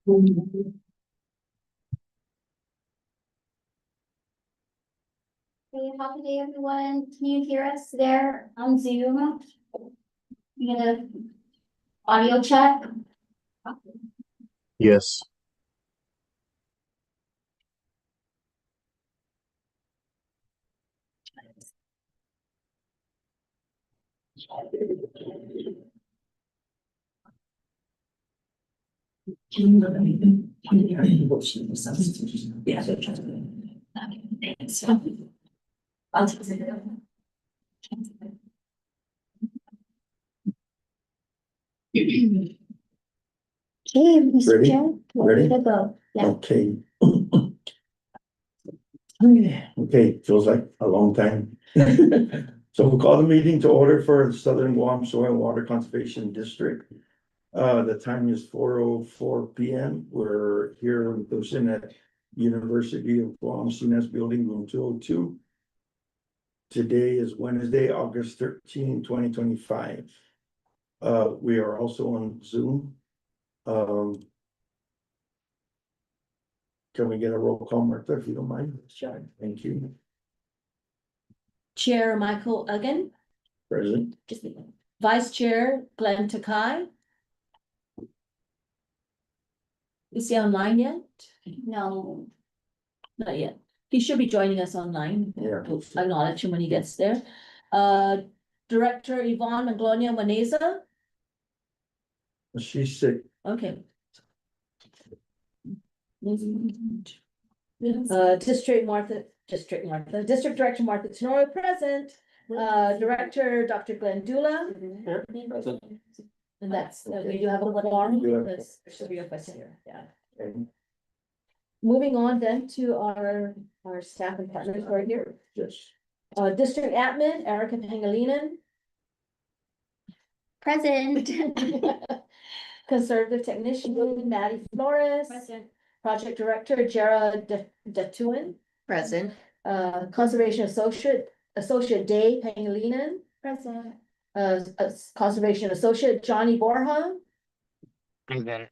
Hey, how today, everyone? Can you hear us there on Zoom? You get a audio check? Yes. Okay, Mr. Ready? Chair, we're ready to go. Yeah. Okay. Okay, feels like a long time. So we'll call the meeting to order for the Southern Guam Soil and Water Conservation District. The time is 4:04 PM. We're here in person at University of Guam CNS Building, room 202. Today is Wednesday, August 13, 2025. We are also on Zoom. Can we get a roll call, Martha, if you don't mind? Sure. Thank you. Chair Michael Uggan, Present. Vice Chair Glenn Takai. Is he online yet? No, Not yet. He should be joining us online. Yeah. We'll acknowledge him when he gets there. Director Yvonne Maglonia Maneza. She's sick. Okay. District Director Martha Tenoro present. Director Dr. Glenn Dula. And that's, we do have a quorum, because there should be a question here, yeah. Okay. Moving on then to our staff and partners who are here. Yes. District Admin, Erica Pangilinan. present. Conservative Technician, Maddie Flores. Present. Project Director, Jara Datuin. Present. Conservation Associate Day Pangilinan. Present. Conservation Associate Johnny Borja. Present.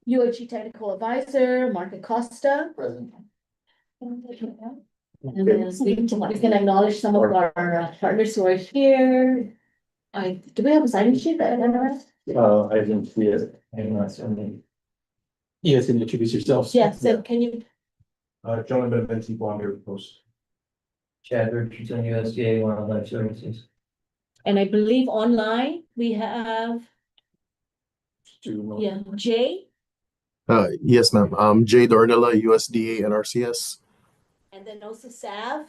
UOG Technical Advisor, Mark Acosta. Present. And then we can acknowledge some of our partners who are here. Do we have a signing sheet that I didn't see it. Yes, and introduce yourselves. Yes, so can you, John Beneventi, Wander Post. Chad Richardson, USDA Wildlife Services. and I believe online we have, yeah, Jay, Yes, ma'am. Jay Dornella, USDA and RCS. and then also Sav.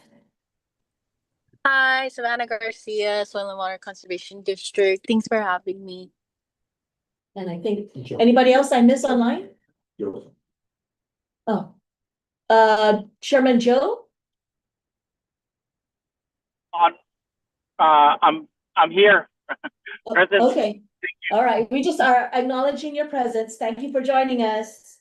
Hi, Savannah Garcia, Soil and Water Conservation District. Thanks for having me. And I think, anybody else I missed online? Oh. Chairman Joe? I'm here. Present. Okay, all right, we just are acknowledging your presence. Thank you for joining us.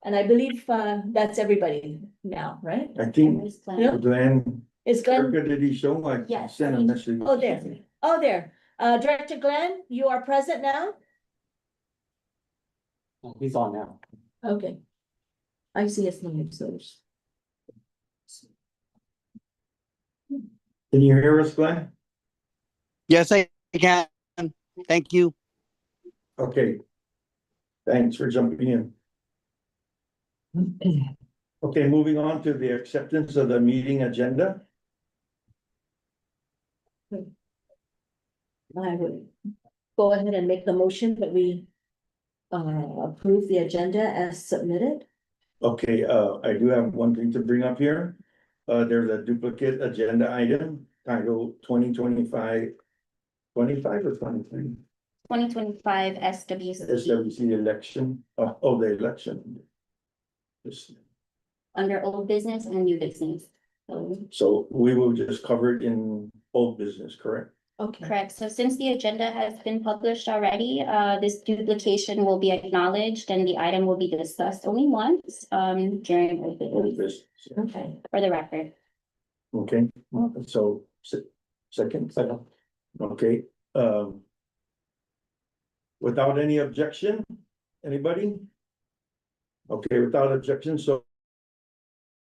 And I believe that's everybody now, right? I think Yeah. Glenn, Is Glenn? did he show? I Yes. sent a message. Oh, there. Director Glenn, you are present now? He's on now. Okay. I see his name, so. Can you hear us, Glenn? Yes, I can. Thank you. Okay. Thanks for jumping in. Okay, moving on to the acceptance of the meeting agenda. I would go ahead and make the motion that we approve the agenda as submitted. Okay, I do have one thing to bring up here. There's a duplicate agenda item titled 2025 or 23? 2025 SWCD, SWC election, the election. Yes. under old business and new business. So we will just cover it in old business, correct? Okay. Correct. So since the agenda has been published already, this duplication will be acknowledged and the item will be discussed only once, during old Old business, business. Okay. for the record. Okay, so second, okay, without any objection, Anybody? Okay, without objection, so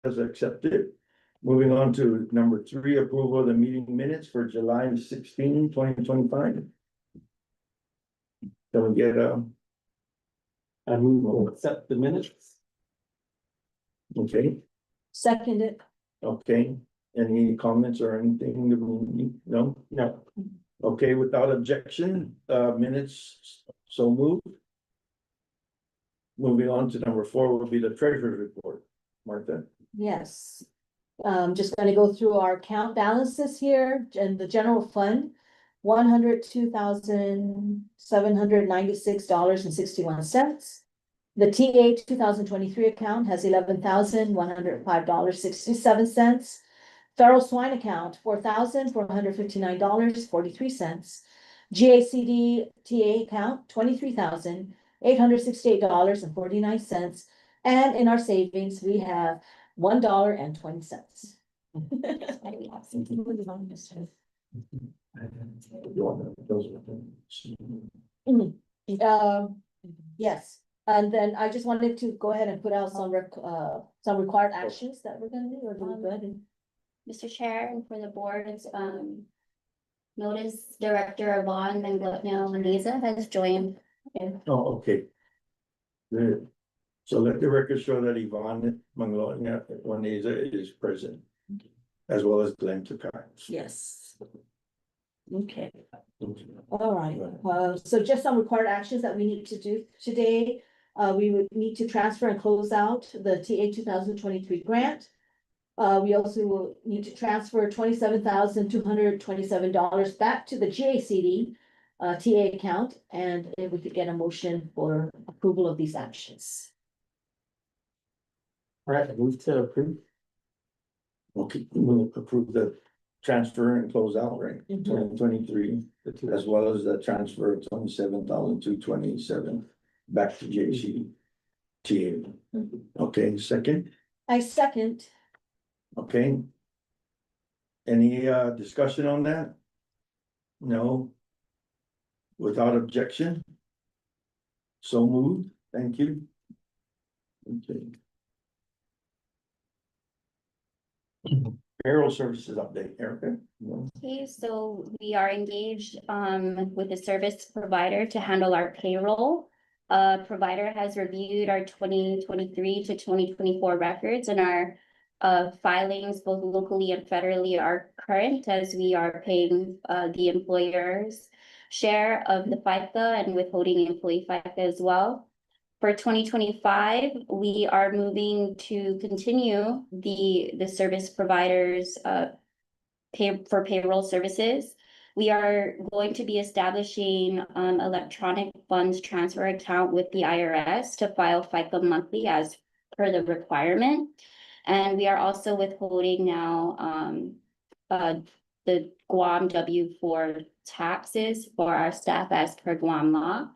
as accepted. Moving on to number 3, approval of the meeting minutes for July 16, 2025. Can we get I move to accept the minutes. okay, Second it. okay, any comments or anything? No? No. Okay, without objection, minutes, so moved. Moving on to number 4 will be the treasurer's report. Martha? Yes. Just gonna go through our account balances here and the general fund. $102,796.61. The TA 2023 account has $11,105.67. Federal swine account, $4,459.43. GACD TA account, $23,868.49. And in our savings, we have $1.20. Yes, and then I just wanted to go ahead and put out some required actions that we're gonna do, or do we go ahead and? Mr. Chair, and for the board, notice Director Yvonne Manglotno-Mendeza has joined. Oh, okay. Good. So let the record show that Yvonne Manglotna is present, as well as Glenn Tukai. Yes. Okay. All right, so just some required actions that we need to do today. We would need to transfer and close out the TA 2023 grant. We also will need to transfer $27,227 back to the GACD TA account, and if we could get a motion for approval of these actions. All right, I move to approve. Okay, we'll approve the transfer and close out, right? Mhm. 2023, as well as the transfer of 27,227 back to JC. TA. Okay, second, I second. okay. Any discussion on that? No. Without objection? So moved, thank you. Okay. Payroll services update, Erica? No? Okay, so we are engaged with a service provider to handle our payroll. Provider has reviewed our 2023 to 2024 records, and our filings both locally and federally are current, as we are paying the employer's share of the FICA and withholding employee FICA as well. For 2025, we are moving to continue the service providers for payroll services. We are going to be establishing electronic funds transfer account with the IRS to file FICA monthly as per the requirement. And we are also withholding now the Guam W-4 taxes for our staff as per Guam law,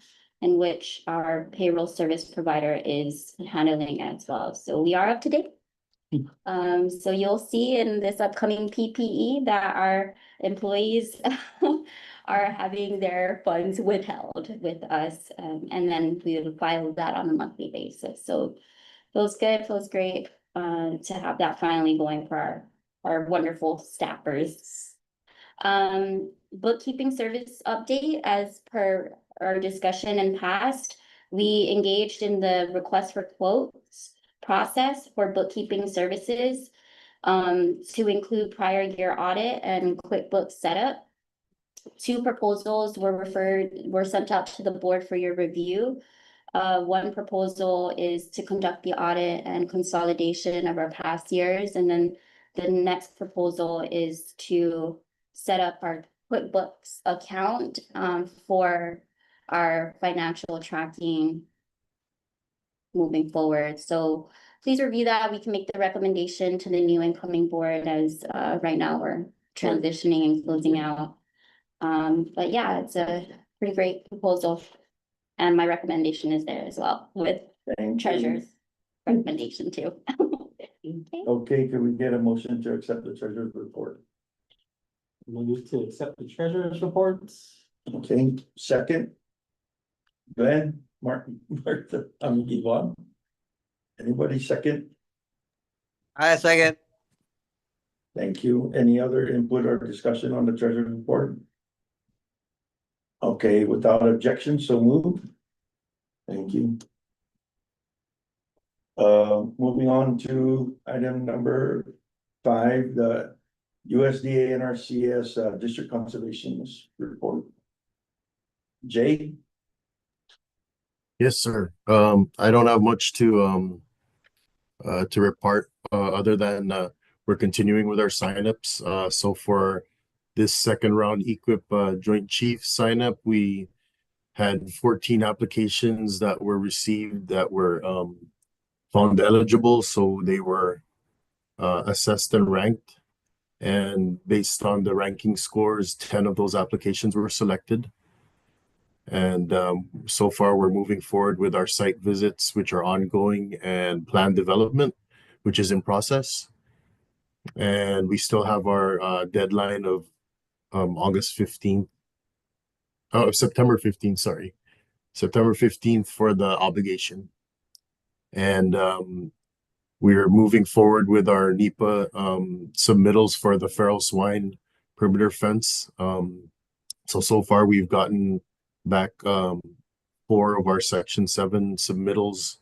in which our payroll service provider is handling as well. So we are up to date. So you'll see in this upcoming PPE that our employees are having their funds withheld with us, and then we will file that on a monthly basis. So feels good, feels great to have that finally going for our wonderful staffers. Bookkeeping service update, as per our discussion in past, we engaged in the request for quotes process for bookkeeping services to include prior year audit and QuickBooks setup. 2 proposals were sent out to the board for your review. One proposal is to conduct the audit and consolidation of our past years, and then the next proposal is to set up our QuickBooks account for our financial tracking moving forward. So please review that. We can make the recommendation to the new incoming board, as right now we're transitioning and closing out. But yeah, it's a pretty great proposal. And my recommendation is there as well, with Thank you. treasurer's recommendation too. Okay, can we get a motion to accept the treasurer's report? Move to accept the treasurer's reports. Okay, second. Glenn, Martha, Yvonne. Anybody second? I second. Thank you. Any other input or discussion on the treasurer's report? Okay, without objection, so moved. Thank you. Moving on to item number 5, the USDA NRCS District Conservation Report. Jay? Yes, sir. I don't have much to report other than we're continuing with our signups. So for this second round EQIP Joint Chief signup, we had 14 applications that were received that were found eligible, so they were assessed and ranked. And based on the ranking scores, 10 of those applications were selected. And so far, we're moving forward with our site visits, which are ongoing, and plan development, which is in process. And we still have our deadline of August 15th. Oh, September 15th, sorry. September 15th for the obligation. And we're moving forward with our NEPA submittals for the feral swine perimeter fence. So far we've gotten back 4 of our Section 7 submittals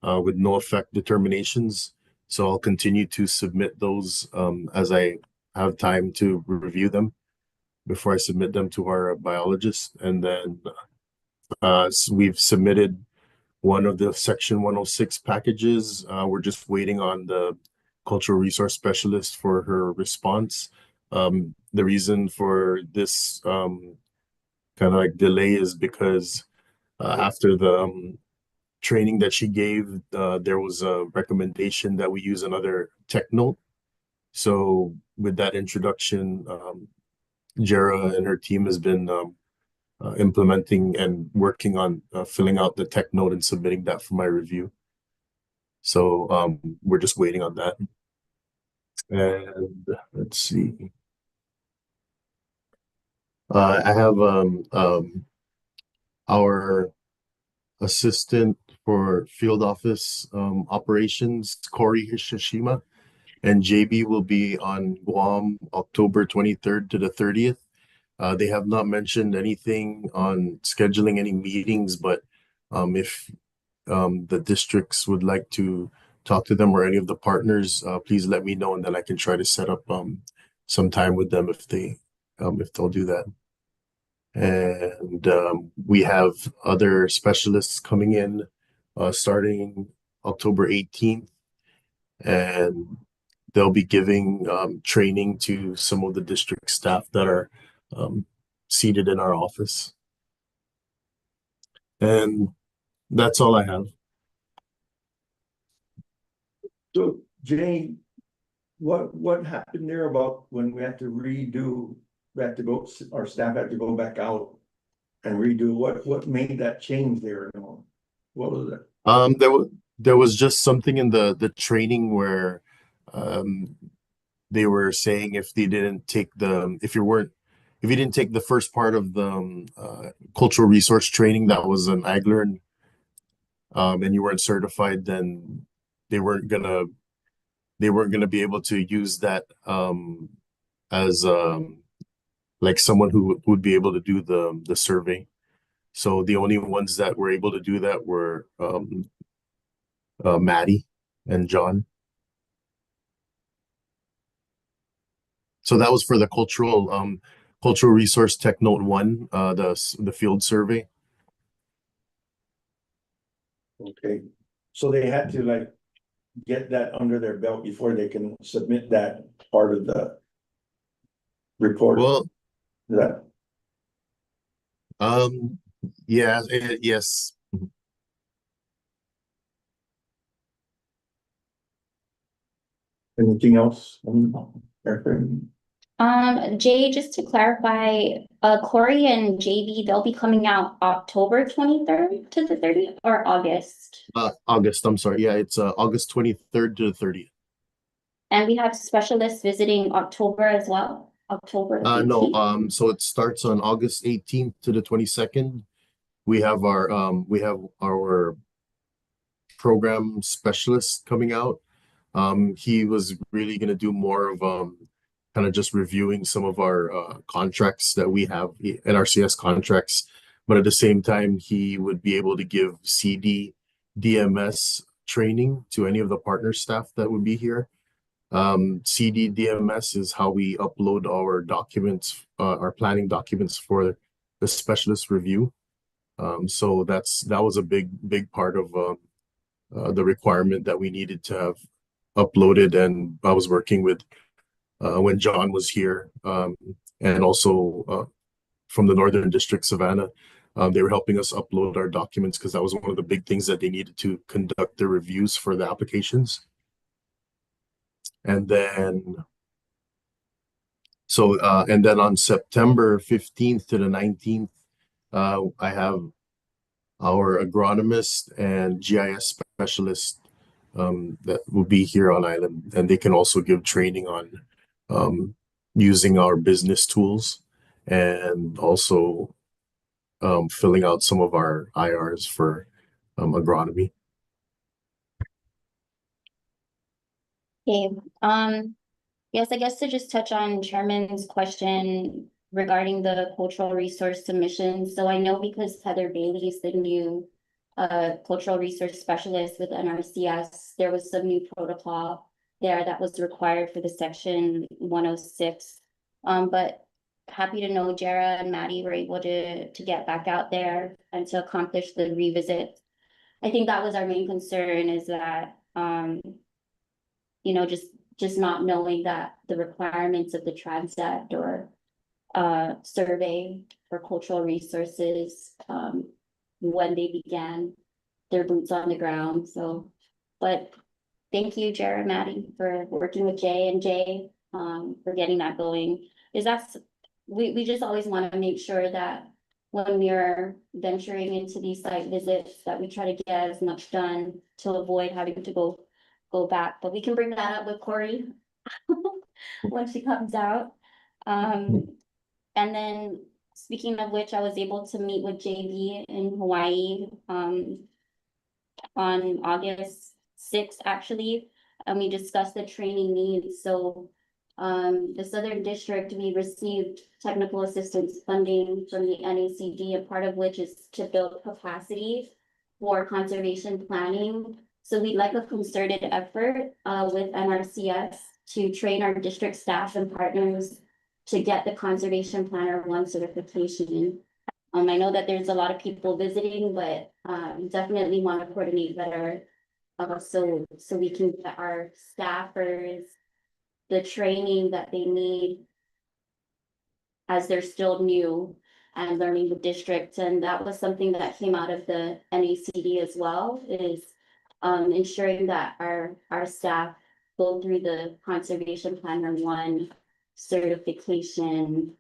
with no effect determinations. So I'll continue to submit those as I have time to review them before I submit them to our biologist. And then so we've submitted one of the Section 106 packages. We're just waiting on the cultural resource specialist for her response. The reason for this kind of like delay is because after the training that she gave, there was a recommendation that we use another tech note. So with that introduction, Jera and her team has been implementing and working on filling out the tech note and submitting that for my review. So we're just waiting on that. And let's see. I have our assistant for field office operations, Corey Hishishima, and JB will be on Guam October 23rd to the 30th. They have not mentioned anything on scheduling any meetings, but if the districts would like to talk to them or any of the partners, please let me know, and then I can try to set up some time with them if they'll do that. And we have other specialists coming in starting October 18th, and they'll be giving training to some of the district staff that are seated in our office. And that's all I have. So Jay, what happened there about when we had to redo, our staff had to go back out and redo, what made that change there? What was it? There was just something in the training where they were saying if you didn't take the first part of the cultural resource training that was an AgLearn, and you weren't certified, then they weren't gonna be able to use that as like someone who would be able to do the survey. So the only ones that were able to do that were Maddie and John. So that was for the cultural resource tech note 1, the field survey. Okay, so they had to like get that under their belt before they can submit that part of the report. Well, that yeah, yes. anything else? Jay, just to clarify, Corey and JB, they'll be coming out October 23rd to the 30th or August? August, I'm sorry. Yeah, it's August 23rd to the 30th. And we have specialists visiting October as well, October 18th? No, so it starts on August 18th to the 22nd we have our program specialist coming out. He was really gonna do more of kind of just reviewing some of our contracts that we have, NRCS contracts, but at the same time, he would be able to give CD, DMS training to any of the partner staff that would be here. CD DMS is how we upload our documents, our planning documents for the specialist review. So that was a big part of the requirement that we needed to have uploaded, and I was working with when John was here, and also from the Northern District, Savannah. They were helping us upload our documents because that was one of the big things that they needed to conduct the reviews for the applications. And then on September 15th to the 19th, I have our agronomist and GIS specialist that will be here on island, and they can also give training on using our business tools and also filling out some of our IRs for agronomy. Okay, yes, I guess to just touch on Chairman's question regarding the cultural resource submissions. So I know because Heather Bailey is the new cultural resource specialist with NRCS, there was some new protocol there that was required for the section 106. But happy to know Jara and Maddie were able to get back out there and to accomplish the revisit. I think that was our main concern, is that you know, just not knowing that the requirements of the Transect or survey for cultural resources when they began their boots on the ground. So, but thank you, Jared, Maddie, for working with Jay and Jay for getting that going. We just always want to make sure that when we are venturing into these site visits, that we try to get as much done to avoid having to go back. But we can bring that up with Corey when she comes out. And then speaking of which, I was able to meet with JV in Hawaii on August 6th, actually, and we discussed the training needs. So the Southern District, we received technical assistance funding from the NACD, and part of which is to build capacity for conservation planning. So we'd like a concerted effort with NRCS to train our district staff and partners to get the Conservation Planner 1 certification. I know that there's a lot of people visiting, but definitely want to coordinate better so we can get our staffers the training that they need as they're still new and learning the district. And that was something that came out of the NACD as well, is ensuring that our staff go through the Conservation Planner 1 certification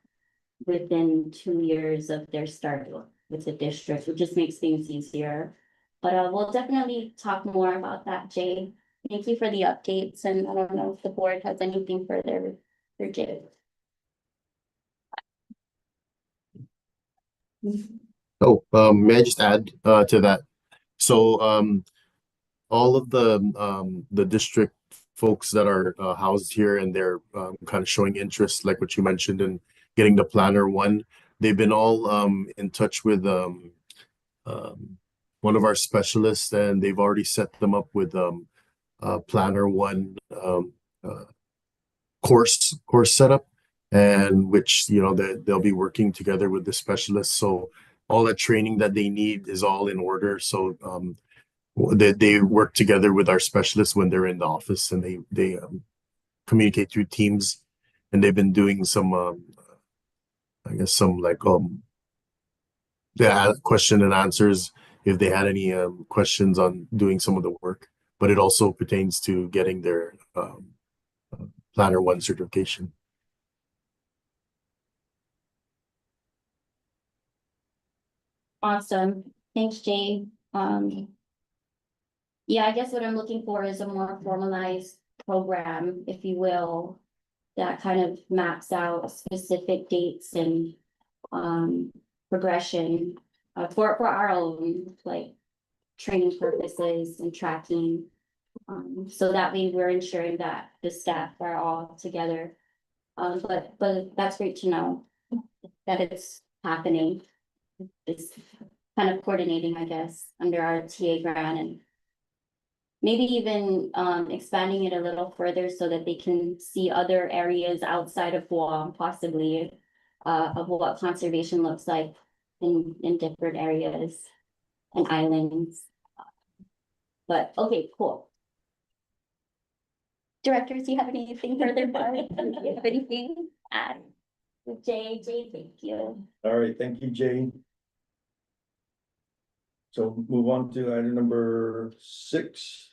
within 2 years of their start with the district, which just makes things easier. But we'll definitely talk more about that, Jay. Thank you for the updates, and I don't know if the board has anything further for Jay. Oh, may I just add to that? So all of the district folks that are housed here, and they're kind of showing interest, like what you mentioned, in getting the Planner 1. They've been all in touch with one of our specialists, and they've already set them up with Planner 1 course setup, and which, you know, they'll be working together with the specialists. So all that training that they need is all in order. So they work together with our specialists when they're in the office, and they communicate through Teams, and they've been doing some I guess some like question and answers if they had any questions on doing some of the work. But it also pertains to getting their Planner 1 certification. Awesome. Thanks, Jay. Yeah, I guess what I'm looking for is a more formalized program, if you will, that kind of maps out specific dates and progression for our own, like, training purposes and tracking. So that way we're ensuring that the staff are all together. But that's great to know that it's happening. It's kind of coordinating, I guess, under our TA grant and maybe even expanding it a little further so that they can see other areas outside of Guam, possibly, of what conservation looks like in different areas and islands. But okay, cool. Directors, do you have anything further? Do you have anything to add? Jay, thank you. All right, thank you, Jay. So move on to item number 6.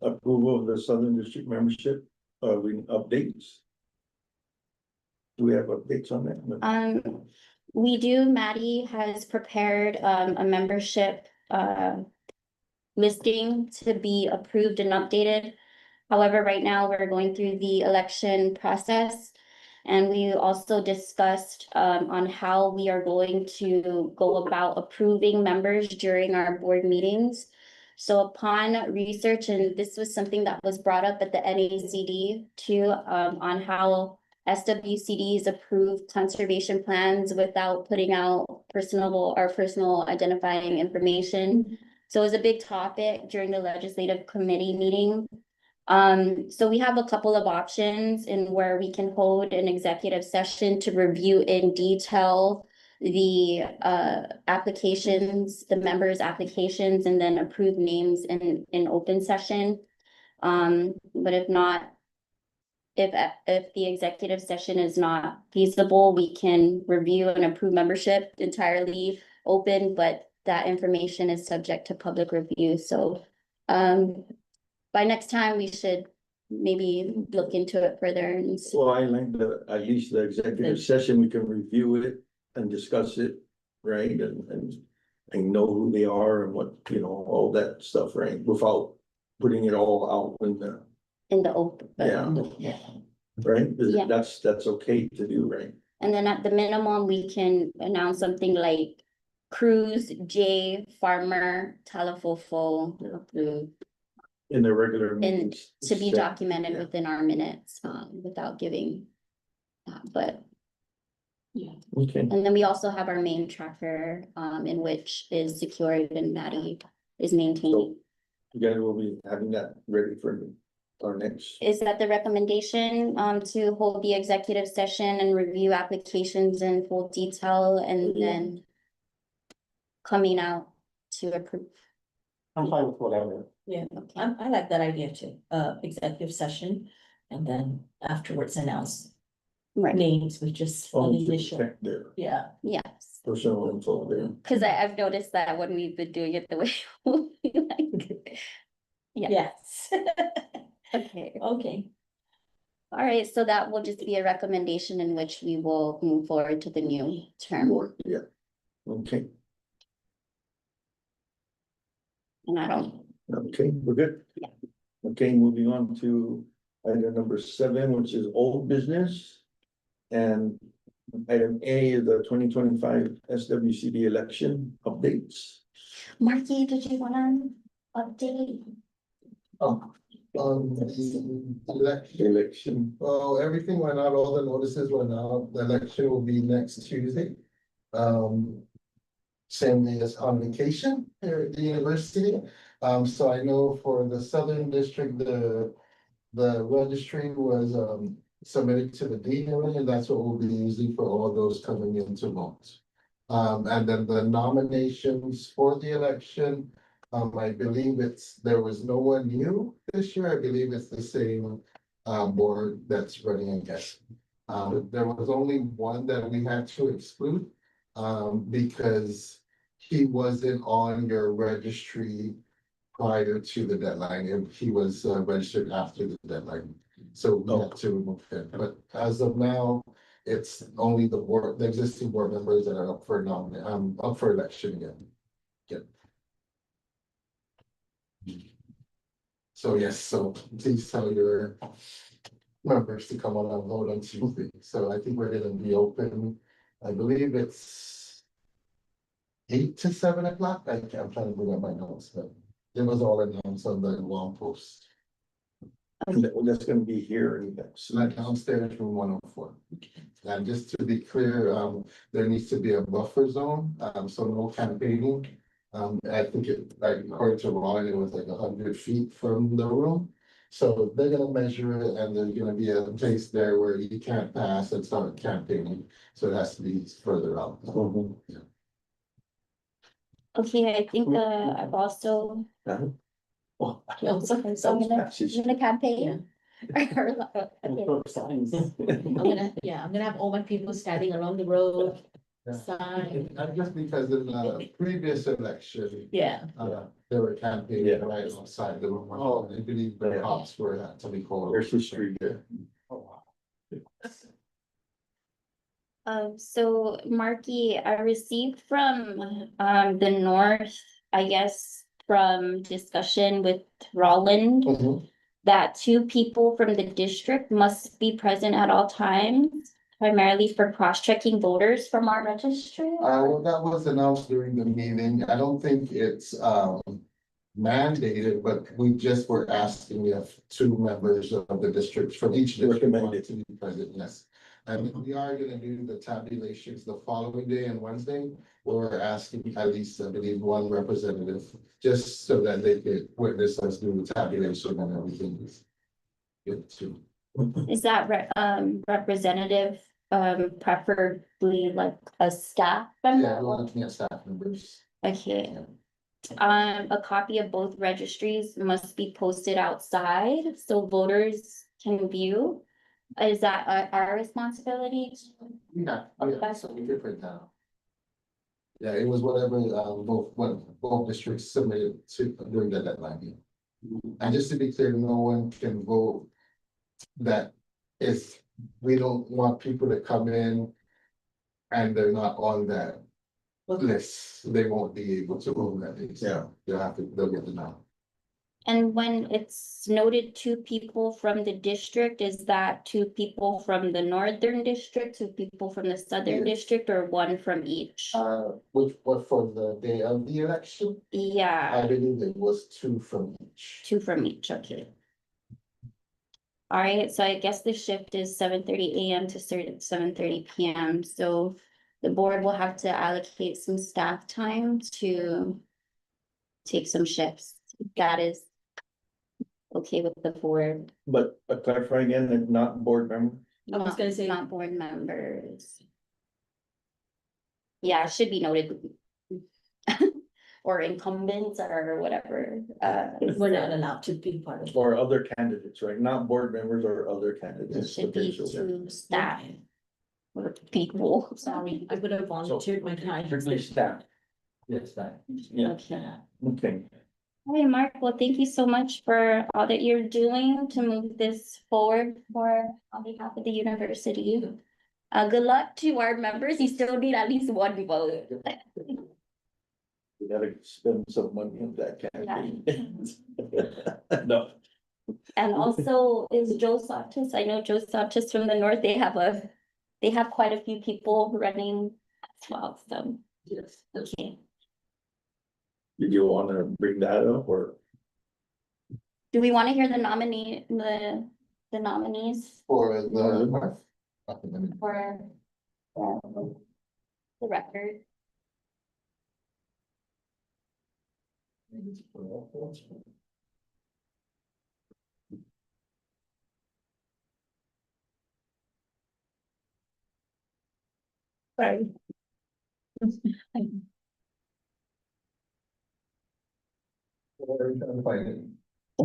Approval of the Southern District membership, updates. Do we have updates on that? We do. Maddie has prepared a membership listing to be approved and updated. However, right now we're going through the election process. And we also discussed on how we are going to go about approving members during our board meetings. So upon research, and this was something that was brought up at the NACD too, on how SWCDs approve conservation plans without putting out personal identifying information. So it was a big topic during the legislative committee meeting. So we have a couple of options in where we can hold an executive session to review in detail the applications, the members' applications, and then approve names in open session. But if not, if the executive session is not feasible, we can review and approve membership entirely open, but that information is subject to public review. So by next time, we should maybe look into it further and see. Well, I like at least the executive session, we can review it and discuss it, right? And know who they are and what, all that stuff, right? Without putting it all out in the open. Yeah. Right? Yeah. That's okay to do, right? And then at the minimum, we can announce something like Cruz, J, Farmer, Talafofo, approved. In the regular And meetings. to be documented Yeah. within our minutes, without giving that, but. Yeah, Okay, and then we also have our main tracker, in which is secured and Maddie is maintaining. you guys will be having that ready for our next. Is that the recommendation, to hold the executive session and review applications in full detail and then coming out to approve? I'm fine with whatever. Yeah, Okay. I like that idea too, executive session, and then afterwards announce Right, names with just an initial, Check their yeah. yes, personal info there. because I've noticed that when we've been doing it the way we like. Yeah. Yes. Okay, Okay, all right, so that will just be a recommendation in which we will move forward to the new term, Yeah, okay, and I don't. okay, we're good. Yeah. Okay, moving on to item number 7, which is old business. And item A is the 2025 SWCD election updates. Marky, did you wanna update? The Election. well, everything went out, all the notices went out, the election will be next Tuesday. Same day as convocation here at the university. So I know for the Southern District, the registry was submitted to the dean area, and that's what we'll be using for all those coming into vote. And then the nominations for the election, I believe there was no one new this year. I believe it's the same board that's running again. There was only one that we had to exclude because he wasn't on your registry prior to the deadline, and he was registered after the deadline. So we had to remove him, but as of now, it's only the existing board members that are up for up for election again. Yep. So yes, so please tell your members to come on and vote on Tuesday. So I think we're gonna be open. I believe it's 8 to 7 o'clock. I'm trying to bring up my notes, but it was all announced on the wall post. That's gonna be here and So that downstairs from 104. And just to be clear, there needs to be a buffer zone, so no campaigning. I think like according to Ron, it was like 100 feet from the room. So they're gonna measure it and there's gonna be a place there where you can't pass and start campaigning. So it has to be further out. Okay, I think I've also. Oh, So I'm gonna campaign. Okay. Signs. I'm gonna have all my people standing along the road, sign. And just because in the previous election, Yeah. they were campaigning right outside the room. Oh. I believe the cops were had to be called. there's history there. So Marky, I received from the north, I guess, from discussion with Roland, that 2 people from the district must be present at all times, primarily for cross-checking voters from our registry. Well, that was announced during the meeting. I don't think it's mandated, but we just were asking if 2 members of the district from each district wanted to be present, yes. And we are gonna do the tabulations the following day and Wednesday, where we're asking at least, I believe, 1 representative, just so that they could witness us do the tabulation and everything. Good too. Is that representative preferably like a staff member? Yeah, we're looking at staff members. Okay. A copy of both registries must be posted outside so voters can view. Is that our responsibility? Yeah, that's what we did print out. Yeah, it was whatever, both districts submitted to during the deadline. And just to be clear, no one can vote. That if we don't want people to come in. And they're not on that list, they won't be able to vote that day. So they'll get the now. And when it's noted 2 people from the district, is that 2 people from the northern district, 2 people from the southern district, or 1 from each? What for the day of the election? Yeah, I believe it was 2 from each. 2 from each, okay. All right, so I guess the shift is 7:30 AM to 7:30 PM, so the board will have to allocate some staff time to take some shifts. That is okay with the board. But clarify again, they're not board member. I was gonna say- Not board members. Yeah, it should be noted. Or incumbents or whatever, We're not allowed to be part of it. Or other candidates, right? Not board members or other it candidates. should be potential. 2 staff. Or people. Sorry, I would have volunteered my time. Strictly staff. Yes, that. Yeah, Okay. okay. Hey, Mark, well, thank you so much for all that you're doing to move this forward for on behalf of the university. Good luck to our members. You still need at least 1 vote. We gotta spend some money on that campaign. No. And also is Joe Santos. I know Joe Santos from the north, they have quite a few people running as well, so. Yes. Okay, Did you wanna bring that up or? do we want to hear the nominees For the. for the record? Sorry.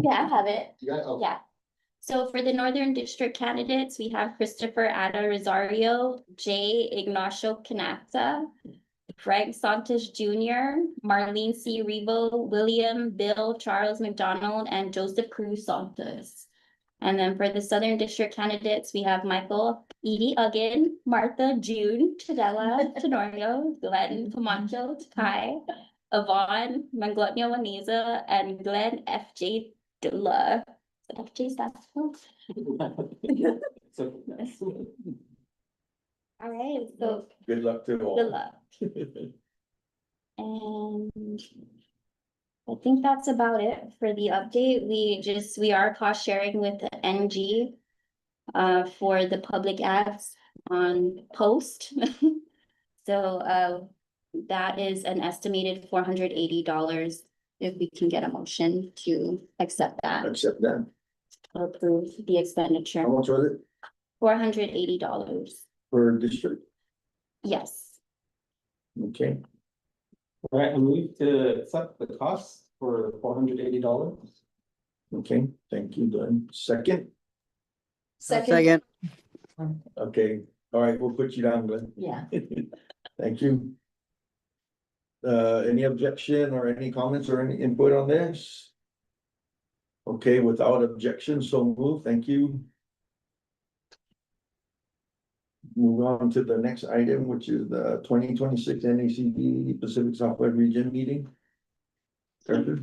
Yeah, I have it. Yeah. So for the Northern District candidates, we have Christopher Ada Rosario, J. Ignacio Canasta, Frank Santos Jr., Marlene C. Revo, William Bill Charles McDonald, and Joseph Cruz Santos. And then for the Southern District candidates, we have Michael Edie Uggan, Martha June Chidella Tenorio, Glenn Camacho Takai, Yvonne Manglotnio Waneza, and Glenn F.J. Dula. FJ stands for. All right, so Good luck to all. good luck. And I think that's about it for the update. We are cost sharing with the NG for the public ads on Post. So that is an estimated $480 if we can get a motion to accept that, Accept that. approve the expenditure. How much was it $480. per district? Yes. Okay, All right, I move to accept the cost for $480. okay, thank you, Glenn. Second, Second. okay, all right, we'll put you down, Glenn. Yeah. Thank you. Any objection or any comments or any input on this? Okay, without objection, so move, thank you. Move on to the next item, which is the 2026 NACD Pacific Southwest Region meeting. Director?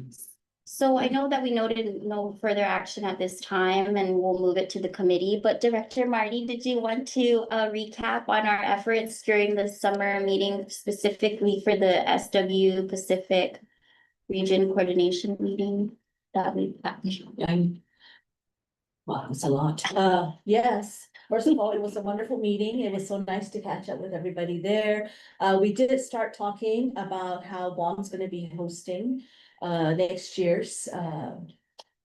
So I know that we noted no further action at this time and we'll move it to the committee, but Director Marty, did you want to recap on our efforts during the summer meeting specifically for the SW Pacific Region Coordination Meeting that we had? Wow, it's a lot. Yes, first of all, it was a wonderful meeting. It was so nice to catch up with everybody there. We did start talking about how Guam's gonna be hosting next year's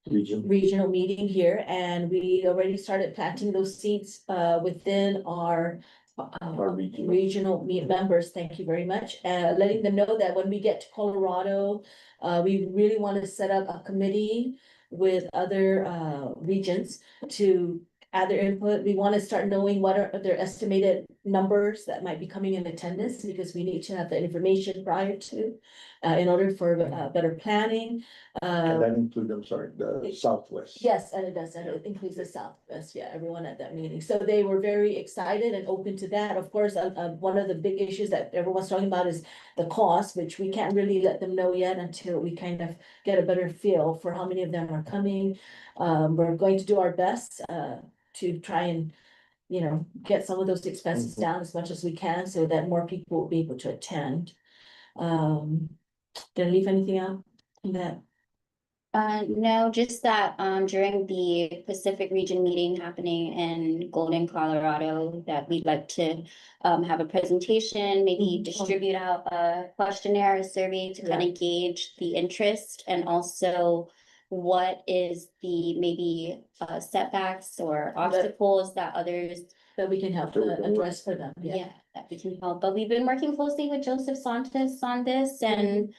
regional meeting here, and we already started planting those seeds within our regional members, thank you very much, letting them know that when we get to Colorado, we really want to set up a committee with other regions to add their input. We want to start knowing what are their estimated numbers that might be coming in attendance, because we need to have the information prior to in order for better planning. And that includes, I'm sorry, the Southwest. Yes, and it does, and it includes the Southwest, yeah, everyone at that meeting. So they were very excited and open to that. Of course, one of the big issues that everyone's talking about is the cost, which we can't really let them know yet until we kind of get a better feel for how many of them are coming. We're going to do our best to try and, you know, get some of those expenses down as much as we can so that more people will be able to attend. Did I leave anything out in that? No, just that during the Pacific Region meeting happening in Golden, Colorado, that we'd like to have a presentation, maybe distribute out a questionnaire, a survey to kind of gauge the interest, and also what is the maybe setbacks or obstacles that others That we can help address for them, yeah, that we can help. But we've been working closely with Joseph Santos on this, and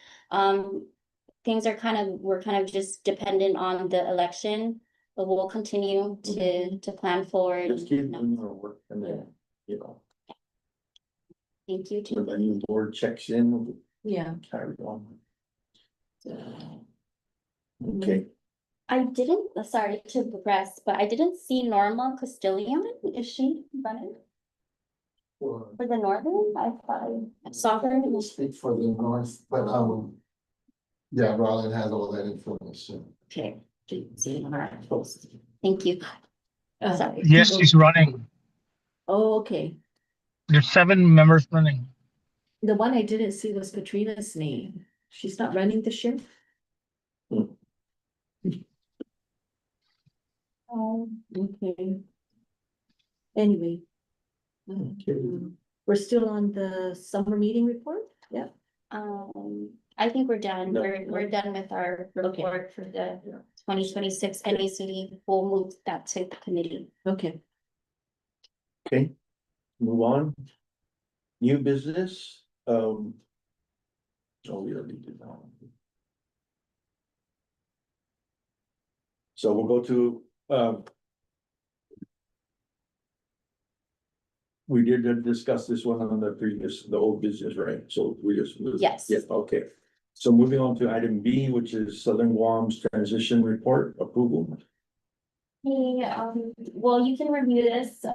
things are we're kind of just dependent on the election, but we'll continue to plan forward. Just keep doing our work and then, you know, Thank you. when the new board checks in, Yeah. carry on. Okay, I didn't, sorry to progress, but I didn't see Norma Castilian. Is she running For, for the Northern? I thought I saw her. we'll speak for the north, but, yeah, Rollin has all that information. Okay. Thank you. Sorry. Yes, she's running. Oh, okay. There's 7 members running. The one I didn't see was Katrina's name. She's not running this year? Okay. Anyway. We're still on the summer meeting report? Yeah. I think we're done. No. We're done with our report for the 2026 NACD. We'll move that to the committee. Okay. okay, move on. New business, oh, we already did that one. So we'll go to, we did discuss this one on the previous, the old business, right? So we just. Yes. Yes, okay. So moving on to item B, which is Southern Guam's transition report approval. Hey, well, you can review this,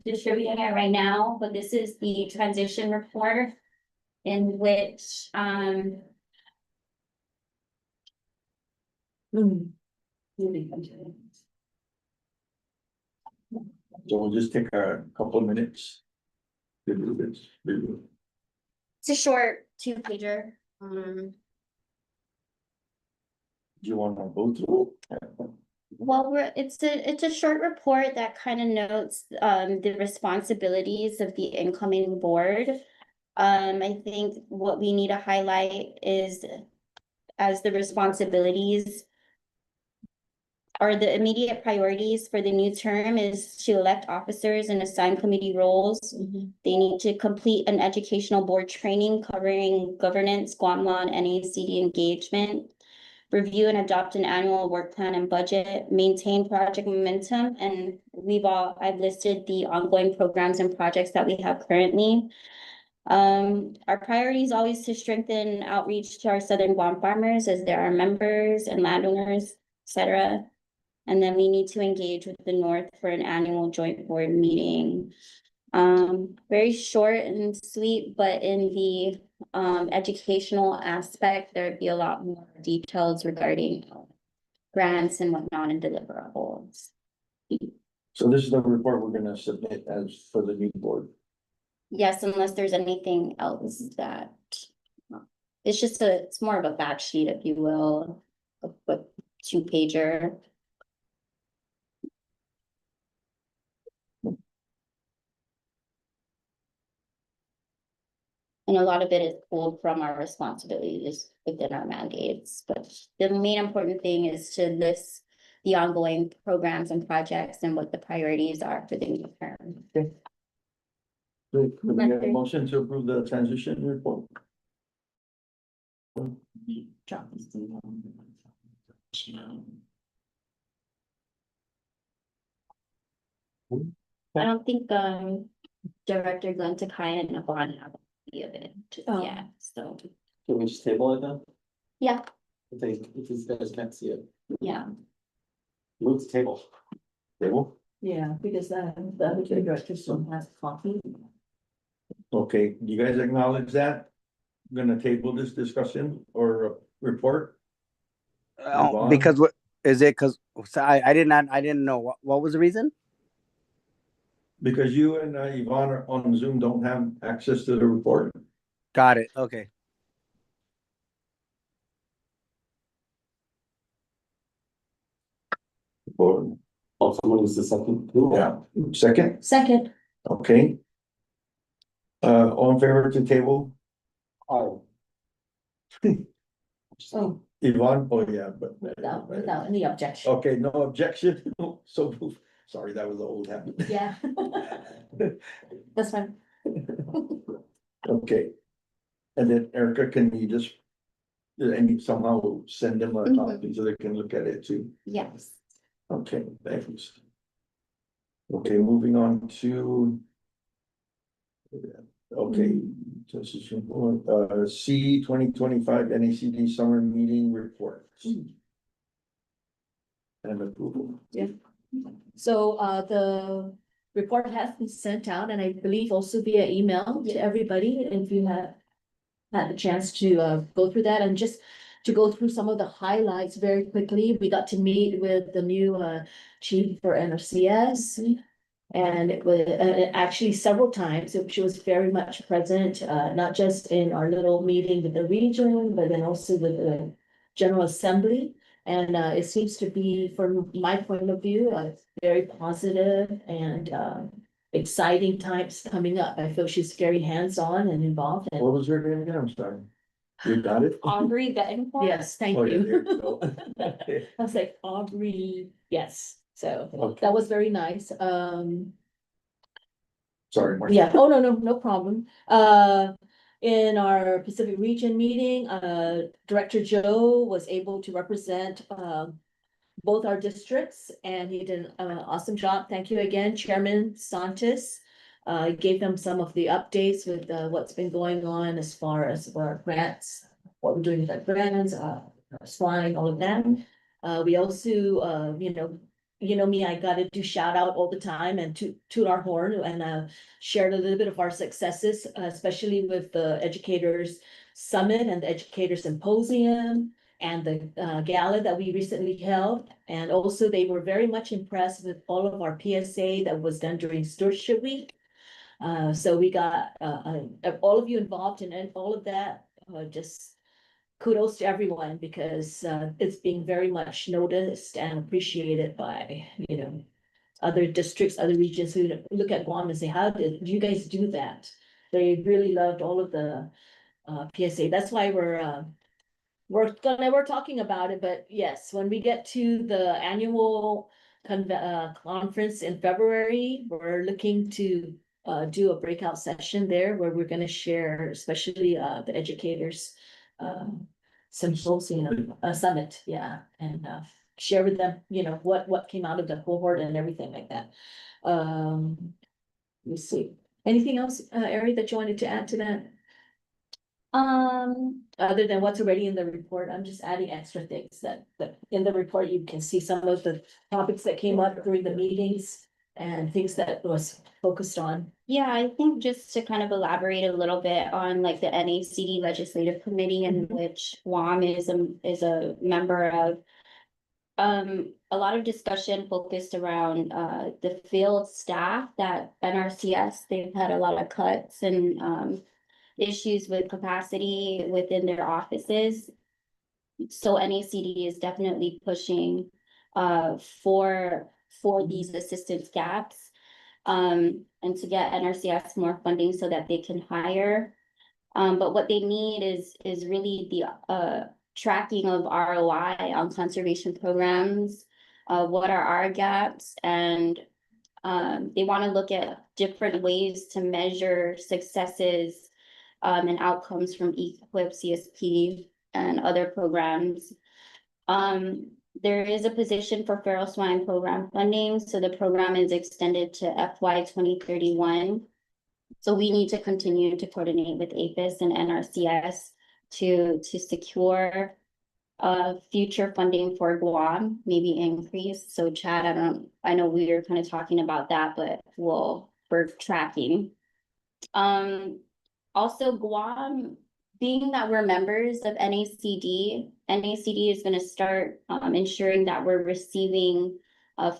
distributing it right now, but this is the transition report in which, So we'll just take a couple of minutes. To do this. it's a short 2-pager. Um, Do you want to go through it? Well, it's a short report that kind of notes the responsibilities of the incoming board. I think what we need to highlight is as the responsibilities or the immediate priorities for the new term is to elect officers and assign committee roles. They need to complete an educational board training covering governance, Guam law, and NACD engagement. Review and adopt an annual work plan and budget, maintain project momentum, and I've listed the ongoing programs and projects that we have currently. Our priority is always to strengthen outreach to our Southern Guam farmers as they're our members and landowners, etc. And then we need to engage with the North for an annual joint board meeting. Very short and sweet, but in the educational aspect, there'd be a lot more details regarding grants and whatnot and deliverables. So this is the report we're gonna submit as for the new board. Yes, unless there's anything else that it's more of a fact sheet, if you will, a 2-pager. And a lot of it is pulled from our responsibilities within our mandates, but the main important thing is to list the ongoing programs and projects and what the priorities are for the new term. Could we get a motion to approve the transition report? I don't think Director Glenn Takaya and Yvonne have a copy of it just yet, so Can we just table it then? yeah, If these guys can't see it, yeah. move to table. Table? Yeah, because the other two directors don't have coffee. Okay, you guys acknowledge that? Gonna table this discussion or report? Yvonne? Because what is it? Because I didn't know what was the reason? Because you and Yvonne are on Zoom don't have access to the report. Got it. Okay. Or, Oh, someone needs to second. yeah, second, Second. okay. All in favor to table? Oh. Oh, Yvonne, oh yeah, but. without any objection. Okay, no objection, so, sorry, that was the old habit. Yeah. That's fine. Okay. And then Erica, can you just, somehow send them a copy so they can look at it too? Yes. Okay, thanks. Okay, moving on to. Okay, C 2025 NACD summer meeting reports. And approval. Yeah. So the report has been sent out and I believe also via email to everybody. If you have had the chance to go through that and just to go through some of the highlights very quickly. We got to meet with the new chief for NRCS. And it was actually several times, she was very much present, not just in our little meeting with the region, but then also with the General Assembly. And it seems to be, from my point of view, very positive and exciting times coming up. I feel she's very hands-on and involved. And What was her name again? I'm sorry. You got it? Aubrey Bettencourt? yes, thank Oh, yeah, there you. you go. Okay. I was like, Aubrey, yes. So Okay. that was very nice. Sorry, Marcia. Yeah, oh, no problem. In our Pacific Region meeting, Director Joe was able to represent, both our districts and he did an awesome job. Thank you again, Chairman Santos. Gave them some of the updates with, what's been going on as far as our grants, what we're doing with our grants, flying, all of that. We also, you know me, I gotta do shout out all the time and toot our horn and shared a little bit of our successes, especially with the Educators Summit and the Educator Symposium and the gala that we recently held. And also they were very much impressed with all of our PSA that was done during Stewardship Week. So we got all of you involved in all of that, just kudos to everyone because it's being very much noticed and appreciated by, other districts, other regions who look at Guam and say, how did you guys do that? They really loved all of the PSA. That's why we're talking about it, but yes, when we get to the annual conference in February, we're looking to do a breakout session there where we're gonna share, especially the educators symposium, summit, yeah, and share with them, what came out of the cohort and everything like that. Let me see, anything else, Ari, that you wanted to add to that? Other than what's already in the report, I'm just adding extra things that in the report, you can see some of the topics that came up during the meetings and things that was focused on. Yeah, I think just to kind of elaborate a little bit on like the NACD Legislative Committee in which Guam is a member of. A lot of discussion focused around the field staff that NRCS, they've had a lot of cuts and issues with capacity within their offices. So NACD is definitely pushing for these assistance gaps and to get NRCS more funding so that they can hire. But what they need is really the tracking of ROI on conservation programs. What are our gaps? And they want to look at different ways to measure successes and outcomes from EQIP, CSP, and other programs. There is a position for feral swine program funding, so the program is extended to FY 2031. So we need to continue to coordinate with APHIS and NRCS to secure future funding for Guam, maybe increase. So Chad, I know we were kind of talking about that, but we're tracking. Also Guam, being that we're members of NACD is going to start ensuring that we're receiving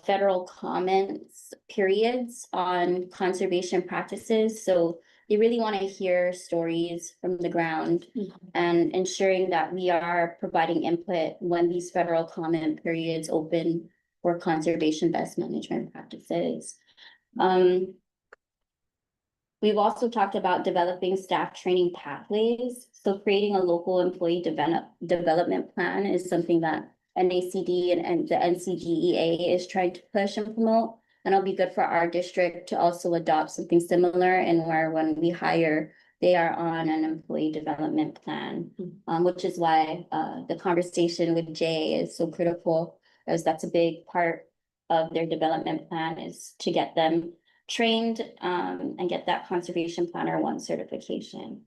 federal comments periods on conservation practices. So they really want to hear stories from the ground and ensuring that we are providing input when these federal comment periods open for conservation best management practices. We've also talked about developing staff training pathways. So creating a local employee development plan is something that NACD and the NCGEA is trying to push and promote. And it'll be good for our district to also adopt something similar and where when we hire, they are on an employee development plan, which is why the conversation with Jay is so critical, as that's a big part of their development plan is to get them trained and get that conservation planner 1 certification.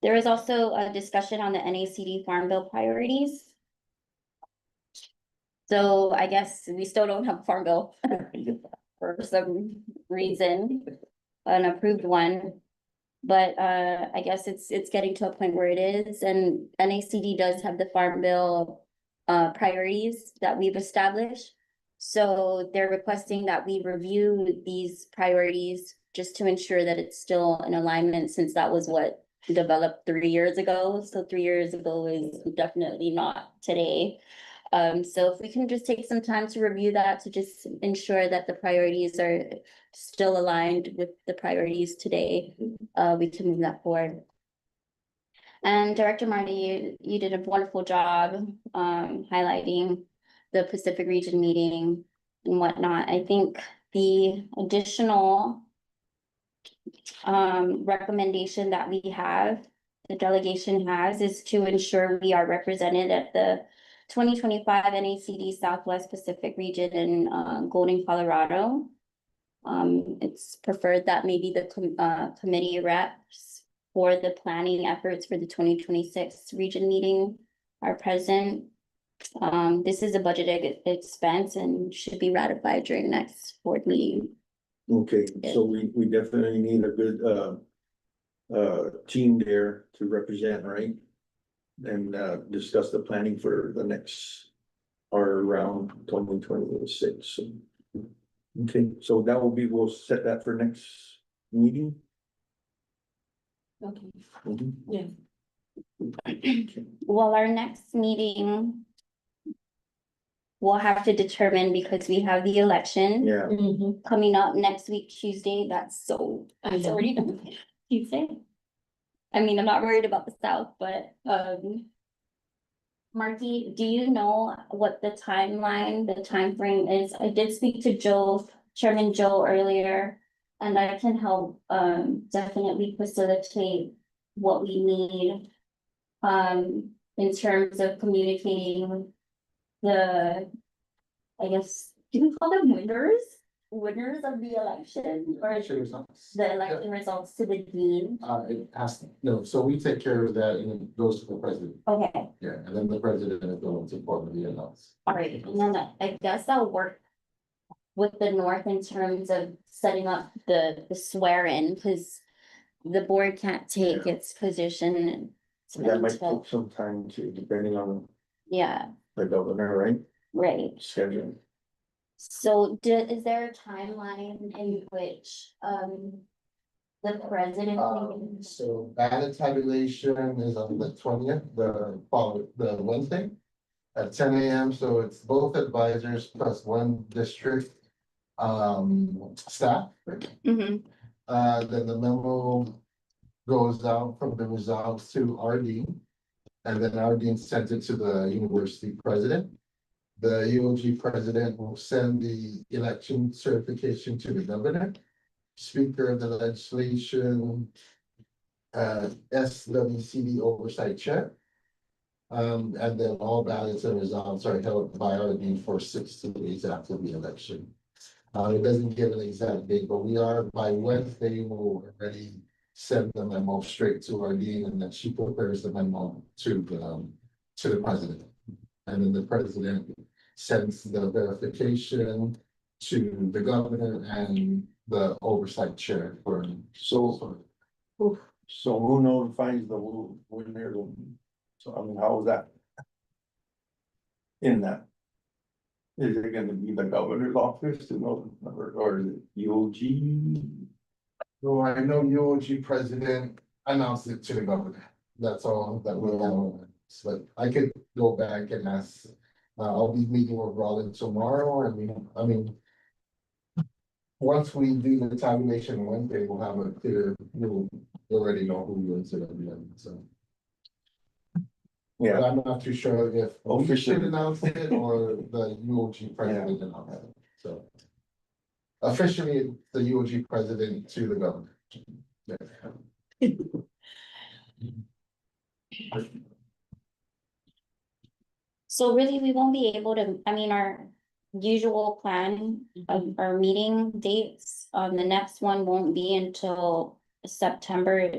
There is also a discussion on the NACD Farm Bill priorities. So I guess we still don't have a Farm Bill for some reason, an approved one. But I guess it's getting to a point where it is, and NACD does have the Farm Bill priorities that we've established. So they're requesting that we review these priorities just to ensure that it's still in alignment, since that was what developed 3 years ago. So 3 years ago is definitely not today. So if we can just take some time to review that to just ensure that the priorities are still aligned with the priorities today, we can move that forward. And Director Marty, you did a wonderful job highlighting the Pacific Region meeting and whatnot. I think the additional recommendation that we have, the delegation has, is to ensure we are represented at the 2025 NACD Southwest Pacific Region in Golden, Colorado. It's preferred that maybe the committee reps for the planning efforts for the 2026 region meeting are present. This is a budgeted expense and should be ratified during next board meeting. Okay, so we definitely need a good team there to represent, right? And discuss the planning for the next or around 2026. Okay, so that will be, we'll set that for next meeting. Okay, Mhm. yeah. Well, our next meeting. We'll have to determine because we have the election. Yeah, Coming up next week, Tuesday, that's know. already Tuesday. I mean, I'm not worried about the South, but, Marky, do you know what the timeline, the time frame is? I did speak to Chairman Joe earlier, and I can help, definitely facilitate what we need, in terms of communicating the, I guess, do we call them winners? Winners of the election or the election results to the dean? It has, no, so we take care of that and it goes to the president. Okay, Yeah, and then the president is going to formally announce. all right, and then I guess I'll work with the North in terms of setting up the swear in, because the board can't take its position. that might until- take some time too, depending on Yeah, the governor, right? right. Schedule. So is there a timeline in which, the president? So ballot tabulation is on the 20th, the Wednesday. At 10 AM, so it's both advisors plus one district staff. Mhm. Then the memo goes out from the results to RD. And then RD sends it to the university president. The UOG president will send the election certification to the governor, speaker of the legislation, SWCD oversight chair. And then all ballots and results are held by RD for 60 days after the election. It doesn't give an exact date, but we are by Wednesday, we'll already send the memo straight to RD and then she prepares the memo to the president. And then the president sends the verification to the governor and the oversight chair for. So who notifies the winner? So I mean, how is that? In that? Is it gonna be the governor's office to know, or is it UOG? So I know UOG president announced it to the governor. That's all that we know. But I could go back and ask, I'll be meeting with Rollins tomorrow. I mean. Once we do the tabulation Wednesday, we'll have a clear, we'll already know who wins it at the end, so. Yeah, But I'm not too sure if we Officially. should announce it or the UOG president announced it, so. Officially, the UOG president to the governor. Yeah. So really, we won't be able to, I mean, our usual plan of our meeting dates, the next one won't be until September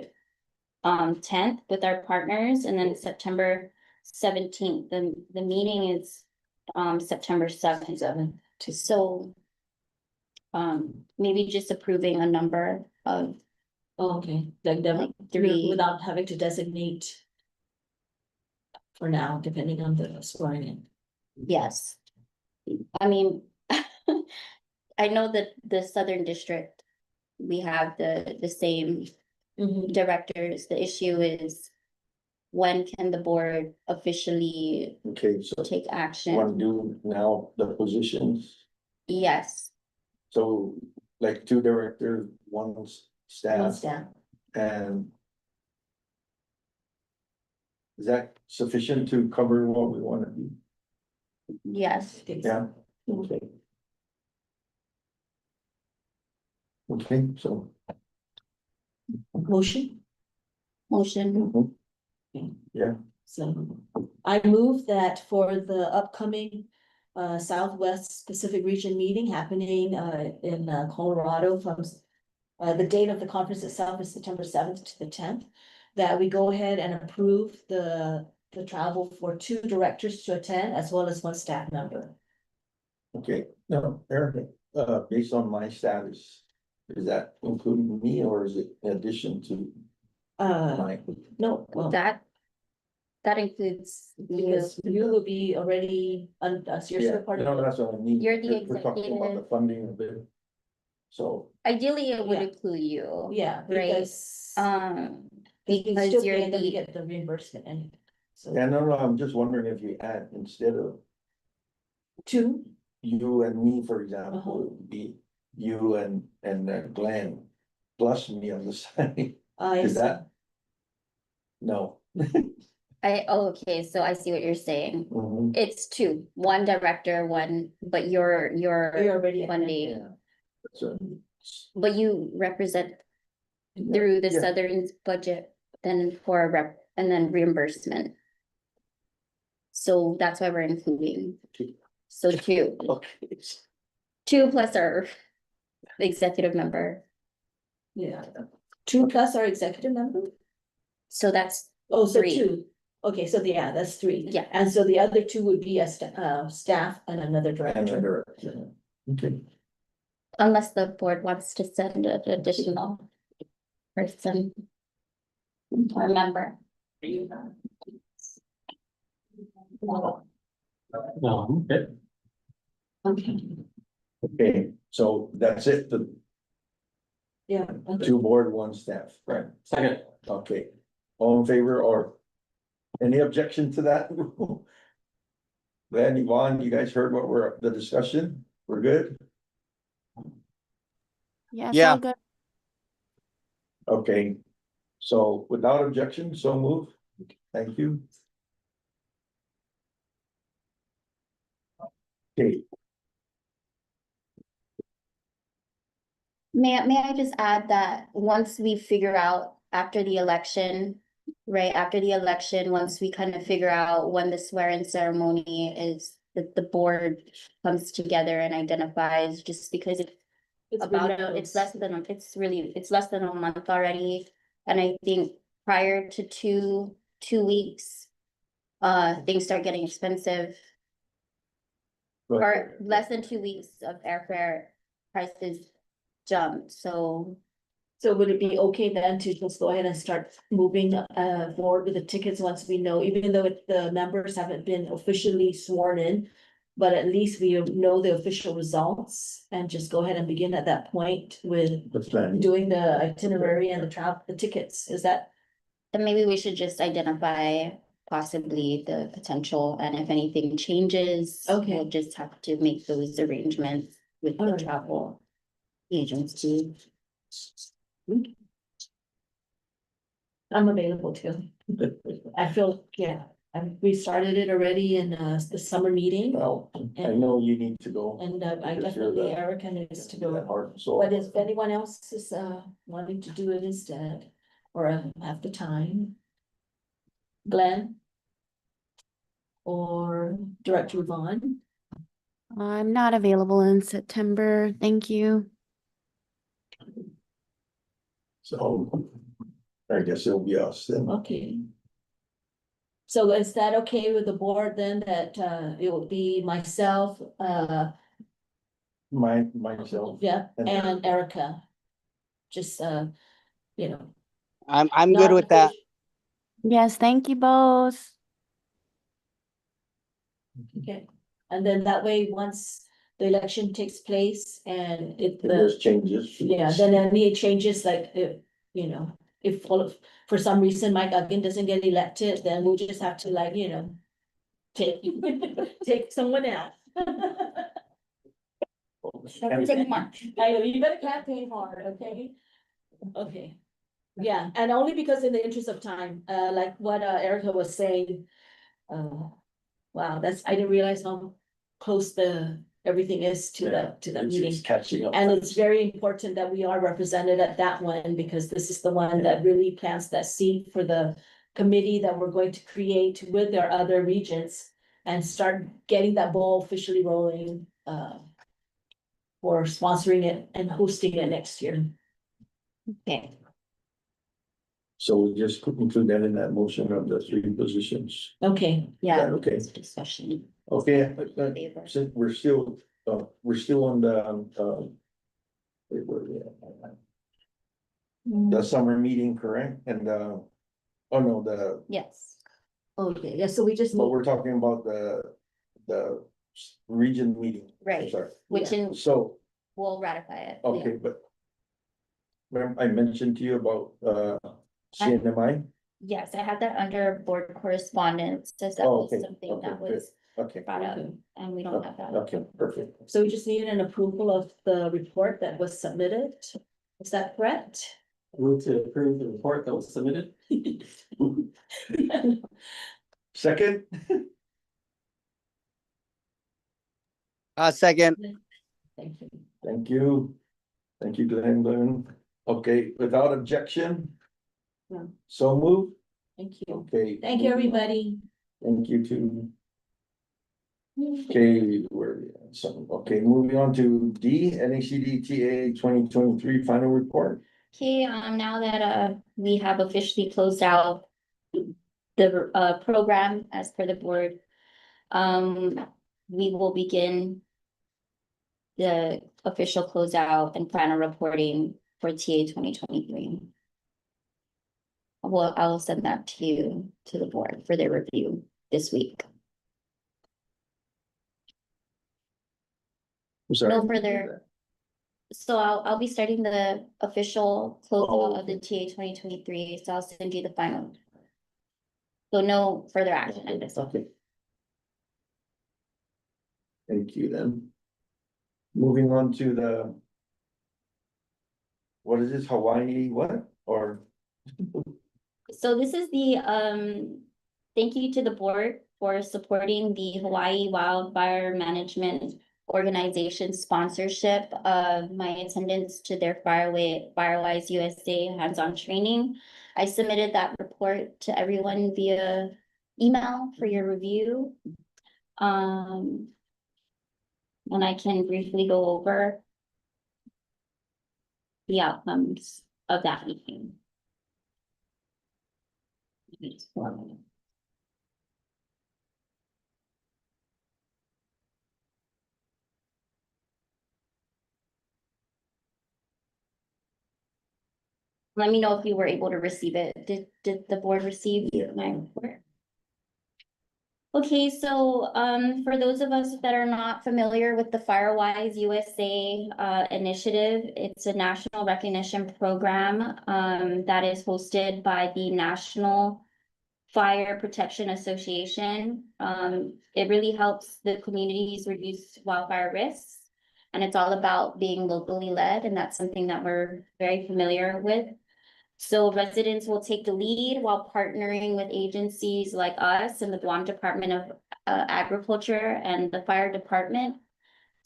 10th with our partners, and then September 17th. The meeting is September 7th. So maybe just approving a number of Okay, like the, three. without having to designate. For now, depending on the scoring in. Yes. I mean, I know that the Southern District, we have the same directors. The issue is when can the board officially okay, so take wanna action? do now the positions, Yes, so like two directors, one staff, and. Is that sufficient to cover what we wanna do? yes. Yeah, okay. Okay, so. Motion, Motion. Yeah, so I move that for the upcoming. Southwest Pacific Region meeting happening in Colorado from. The date of the conference itself is September 7th to the 10th. That we go ahead and approve the travel for 2 directors to attend as well as 1 staff member. okay, no, Eric, based on my status, is that including me or is it in addition to my? No, well, That includes you. because you will be already, so you're Yeah, still part no, of. that's what I mean. You're the We're talking about the executive. funding of it. So, Ideally, it would Yeah. include you. Yeah, Right. because. We can Because still you're pay them to the- get the reimbursement anyway. So Yeah, no, I'm just wondering if you add, instead of two, you and me, for example, it would be you and Glenn plus me on the side. I Is that? No. okay, so I see what you're saying. Mhm. It's two, one director, one, but you're You're already. funding, Yeah. So, but you represent through the yeah. Southern's budget, then for rep, and then reimbursement. So that's why we're including, so Okay. two plus our executive member, Yeah. Two plus our executive member? so that's, Oh, so Three. two. Okay, so yeah, that's three. Yeah. And so the other two would be a staff and another And director. director. Okay. unless the board wants to send an additional person. Or member. No, okay. Okay. Okay, so that's it, the Yeah. two board, one staff, right? Second. Okay, all in favor or any objection to that? Glenn, Yvonne, you guys heard what we're, the discussion, we're good? Yes, Yeah. all good. Okay, so without objection, so move. Thank you. Okay, May I just add that once we figure out after the election, right, after the election, once we kind of figure out when the swearing ceremony is, that the board comes together and identifies, just because it's it's less than, it's less than a month already. And I think prior to two weeks, things start getting expensive. Or less than 2 weeks of airfare prices jumped, so. So would it be okay then to just go ahead and start moving forward with the tickets once we know, even though the members haven't been officially sworn in? But at least we know the official results and just go ahead and begin at that point with the plan. doing the itinerary and the tickets, is that? Then maybe we should just identify possibly the potential, and if anything changes. Okay. We'll just have to make those arrangements with the Alright. travel agency. I'm available too. I feel, yeah, we started it already in the summer meeting. Well, I know you need to go. And I Because you're definitely, the- Erica needs to That go. heart and soul. But if anyone else is wanting to do it instead, or have the time. Glenn? Or Director Vaughn? I'm not available in September, thank you. So I guess it'll be us then. Okay. So is that okay with the board then, that it will be myself, Myself. yeah, And and Erica? Just you know. I'm good with that. Yes, thank you both. Okay, and then that way, once the election takes place and If there's changes. yeah, then any changes, like if, you know, if for some reason Mike again doesn't get elected, then we'll just have to, like, you know. Take someone else. Take March. I know, you better campaign hard, okay? Okay. Yeah, and only because in the interest of time, like what Erica was saying. Wow, I didn't realize how close everything is to the It's meeting. just catching up. And it's very important that we are represented at that one, because this is the one that really plants that seed for the committee that we're going to create with our other regions and start getting that ball officially rolling, for sponsoring it and hosting it next year. Okay. So we just include that in that motion of the three positions. Okay, Yeah. Okay. it's Discussion. Okay, Favor. since we're still on the, wait, where we at? The summer meeting, correct? And, oh no, Yes. okay, yeah, so we just. but we're talking about the region meeting. I'm Right. sorry. Which in, So, we'll ratify it. okay, but remember I mentioned to you about, CNMI? Yes, I had that under board correspondence, as that Oh, was okay, something okay, that good. was Okay. brought up, and we don't have that. Okay, perfect. So we just needed an approval of the report that was submitted. Is that correct? Move to approve the report that was submitted. Second, Second. Thank you. thank you. Thank you, Glenn. Okay, without objection? No. So move. Thank you. Okay. Thank you, everybody. Thank you too. Okay, okay, moving on to D, NACD TA 2023 final report. Okay, now that we have officially closed out the program as per the board, we will begin the official closeout and final reporting for TA 2023. Well, I will send that to you, to the board for their review this week. I'm sorry. No further. So I'll be starting the official closeout of the TA 2023, so I'll send you the final. So no further action on this one. Okay. Thank you then. Moving on to the. What is this, Hawaii, what, or? So this is the, thank you to the board for supporting the Hawaii Wildfire Management Organization sponsorship of my attendance to their Firewise USA hands-on training. I submitted that report to everyone via email for your review. And I can briefly go over the outcomes of that meeting. Let me know if you were able to receive it. Did the board receive my report? Okay, so for those of us that are not familiar with the Firewise USA initiative, it's a national recognition program that is hosted by the National Fire Protection Association. It really helps the communities reduce wildfire risks, and it's all about being locally led, and that's something that we're very familiar with. So residents will take the lead while partnering with agencies like us and the Guam Department of Agriculture and the Fire Department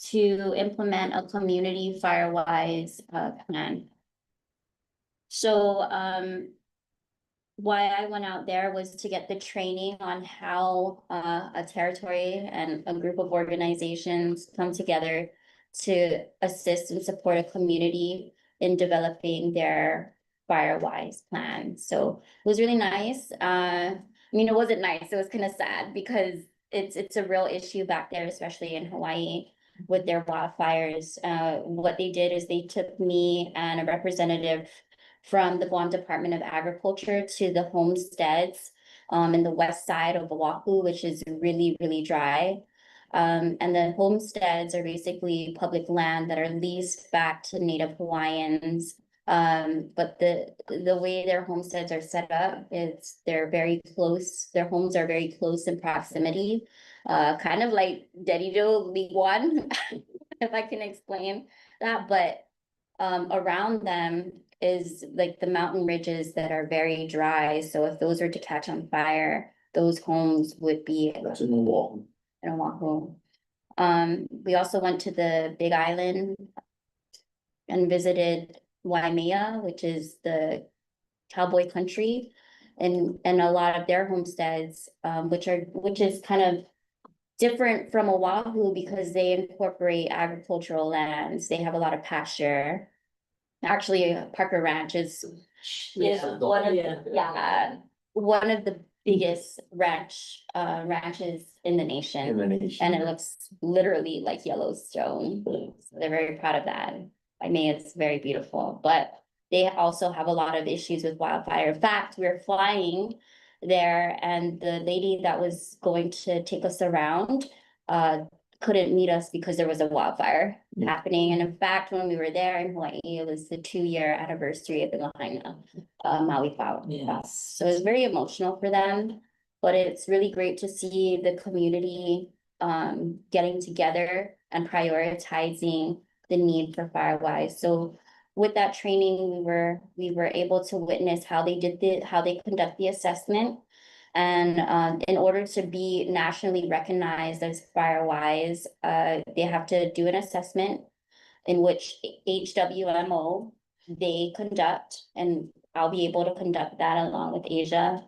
to implement a community Firewise plan. So why I went out there was to get the training on how a territory and a group of organizations come together to assist and support a community in developing their Firewise plan. So it was really nice. I mean, it wasn't nice, it was kind of sad because it's a real issue back there, especially in Hawaii with their wildfires. What they did is they took me and a representative from the Guam Department of Agriculture to the homesteads in the west side of Oahu, which is really, really dry. And the homesteads are basically public land that are leased back to Native Hawaiians. But the way their homesteads are set up is they're very close, their homes are very close in proximity. Kind of like Dedido League One, if I can explain that, but around them is like the mountain ridges that are very dry. So if those were to catch on fire, those homes would be That's in the wall. in Oahu. We also went to the Big Island and visited Waimea, which is the cowboy country, and a lot of their homesteads, which is kind of different from Oahu because they incorporate agricultural lands. They have a lot of pasture. Actually, Parker Ranch is one of the biggest ranches in the nation. And it looks literally like Yellowstone. So they're very proud of that. I mean, it's very beautiful, but they also have a lot of issues with wildfire. In fact, we were flying there and the lady that was going to take us around couldn't meet us because there was a wildfire Mm. happening. And in fact, when we were there in Hawaii, it was the 2-year anniversary of the Lahaina Maui fire. Yes. So it was very emotional for them, but it's really great to see the community getting together and prioritizing the need for Firewise. So with that training, we were able to witness how they conduct the assessment. And in order to be nationally recognized as Firewise, they have to do an assessment in which HWMO they conduct, and I'll be able to conduct that along with Asia.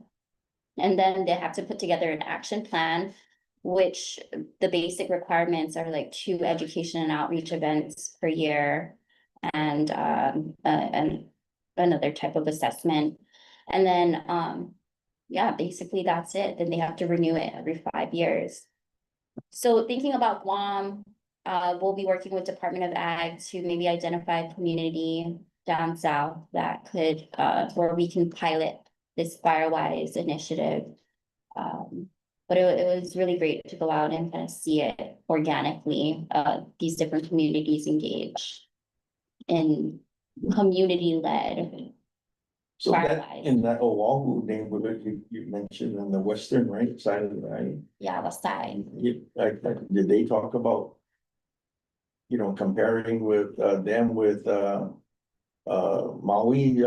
And then they have to put together an action plan, which the basic requirements are like 2 education and outreach events per year, and another type of assessment. And then yeah, basically that's it. Then they have to renew it every 5 years. So thinking about Guam, we'll be working with Department of Ag to maybe identify a community down south that could, where we can pilot this Firewise initiative. But it was really great to go out and kind of see it organically, these different communities engage in community-led. So that, Firewise. in that Oahu neighborhood, you mentioned on the western right side of the right? Yeah, west side. Did they talk about, comparing with, them with, Maui,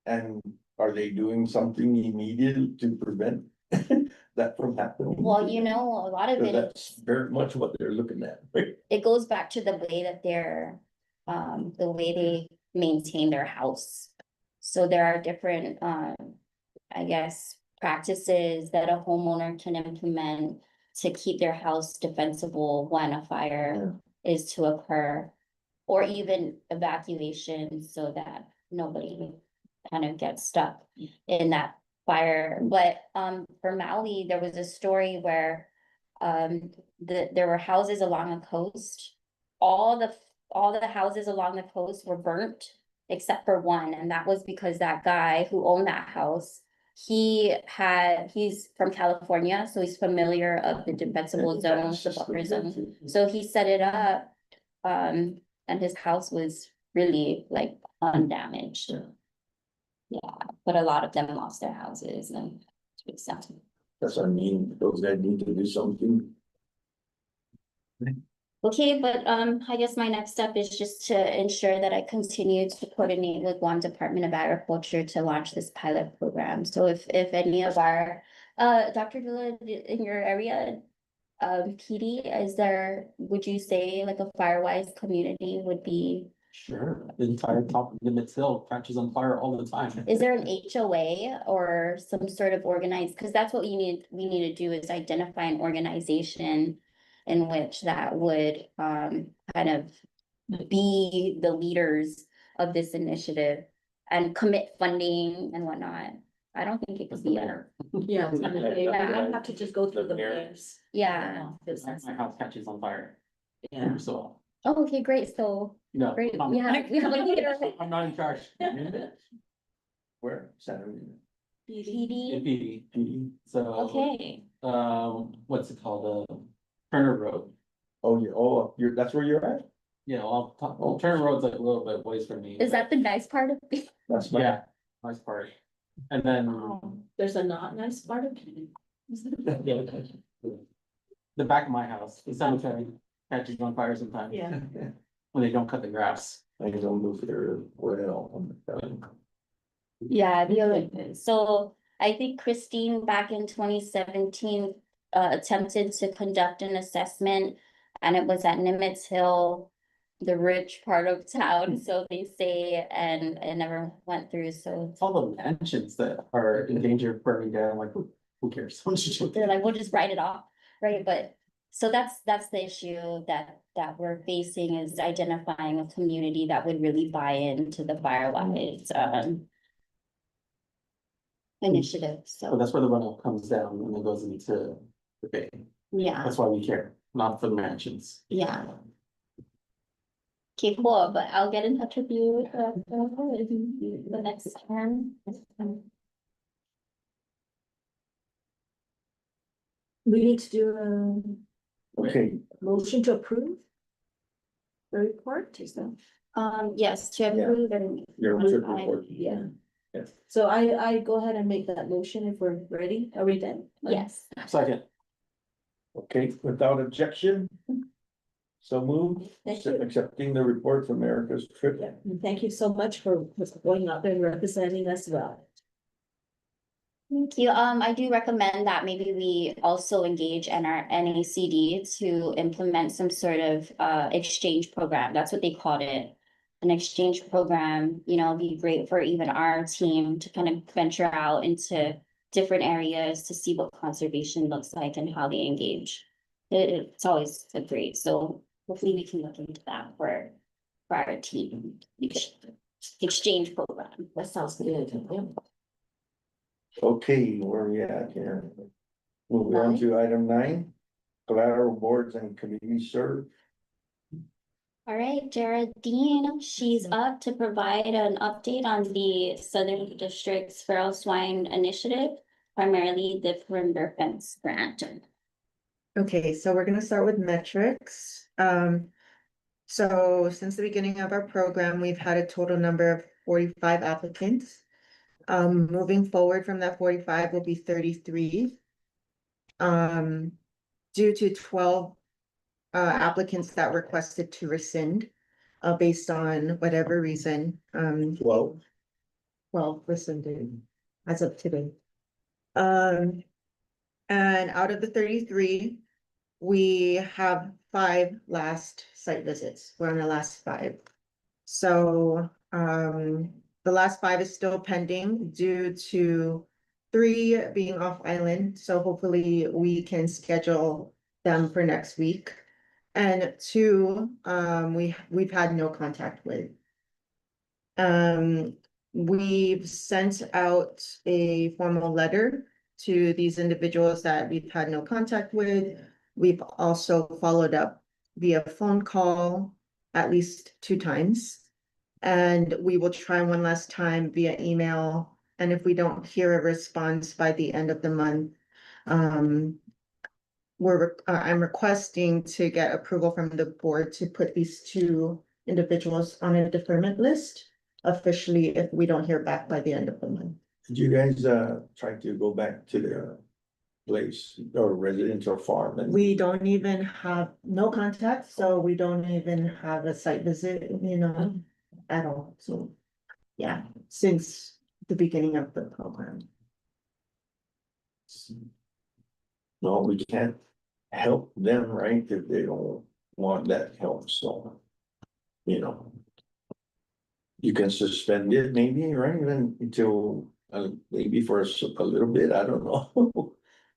and are they doing something immediate to prevent that from happening? Well, a lot of 'Cause it, that's very much what they're looking at, right? it goes back to the way that the way they maintain their house. So there are different, I guess, practices that a homeowner can implement to keep their house defensible when a fire is to occur. Or even evacuation so that nobody kind of gets stuck in that fire. But for Maui, there was a story where there were houses along the coast. All the houses along the coast were burnt except for one, and that was because that guy who owned that house, he's from California, so he's familiar of the defensible zone, the buffer zone. So he set it up, and his house was really like undamaged. Yeah, but a lot of them lost their houses and it's sad. That's what I mean, those guys need to do something. Okay, but I guess my next step is just to ensure that I continue to coordinate with Guam Department of Agriculture to launch this pilot program. So if any of our, Dr. Dula, in your area, PD, would you say like a Firewise community would be? Sure, the entire top of Nimitz Hill catches on fire all the time. Is there an HOA or some sort of organized, because that's what we need to do is identify an organization in which that would kind of be the leaders of this initiative and commit funding and whatnot. I don't think it could be a, Yeah, it's gonna be- I have to just go through the layers. yeah. My house catches on fire. Yeah. So, Oh, okay, great. So, no. great. We have a leader. I'm not in charge. Where? Saturday. PD. PD. So, Okay. what's it called? Turner Road. Oh, that's where you're at? Yeah, well, Turner Road's like a little bit ways from me. Is that the nice part of it? That's my. Yeah, nice part. And then. There's a not nice part of it. The back of my house, the cemetery catches on fire sometimes. Yeah. When they don't cut the grass. I don't move there, well. Yeah, so I think Christine back in 2017 attempted to conduct an assessment, and it was at Nimitz Hill, the rich part of town, so they say, and it never went through, so It's all the mansions that are in danger of burning down, like, who cares? they're like, we'll just write it off, right? But so that's the issue that we're facing, is identifying a community that would really buy into the Firewise initiative. So So that's where the runoff comes down and it goes into the bay. yeah, That's why we care, not for the mansions. yeah. Okay, cool, but I'll get in touch with you the next time. We need to do Okay, Motion to approve? The report, is that? Yes, to Yeah. approve and. your trip report. Yeah. Yes. So I go ahead and make that motion if we're ready. Are we done? Yes. Second. Okay, without objection. So moved, Thank you. accepting the report from Erica's trip. Yeah, and thank you so much for going out there and representing us well. Thank you. I do recommend that maybe we also engage in our NACD to implement some sort of exchange program. That's what they called it. An exchange program, it'd be great for even our team to kind of venture out into different areas to see what conservation looks like and how they engage. It's always a great, so hopefully we can look into that for our team exchange program. That sounds good. Yeah. Okay, where are we at here? Moving on to item 9, collateral boards and committees served. All right, Geraldine, she's up to provide an update on the Southern District's Feral Swine Initiative, primarily the perimeter fence grant. Okay, so we're gonna start with metrics. So since the beginning of our program, we've had a total number of 45 applicants. Moving forward from that 45 will be 33. Due to 12 applicants that requested to rescind based on whatever reason. 12. Rescinded as of today. And out of the 33, we have 5 last site visits. We're on the last 5. So the last 5 is still pending due to 3 being off island. So hopefully we can schedule them for next week. And 2, we've had no contact with. We've sent out a formal letter to these individuals that we've had no contact with. We've also followed up via phone call at least 2 times. And we will try one last time via email. And if we don't hear a response by the end of the month, I'm requesting to get approval from the board to put these 2 individuals on a deferment list officially if we don't hear back by the end of the month. Did you guys try to go back to the place or residence or farm? And We don't even have no contact, so we don't even have a site visit, at all. So, yeah, since the beginning of the program. no, we can't help them, right? If they don't want that help, so. You can suspend it maybe, right? Then until maybe for a little bit, I don't know.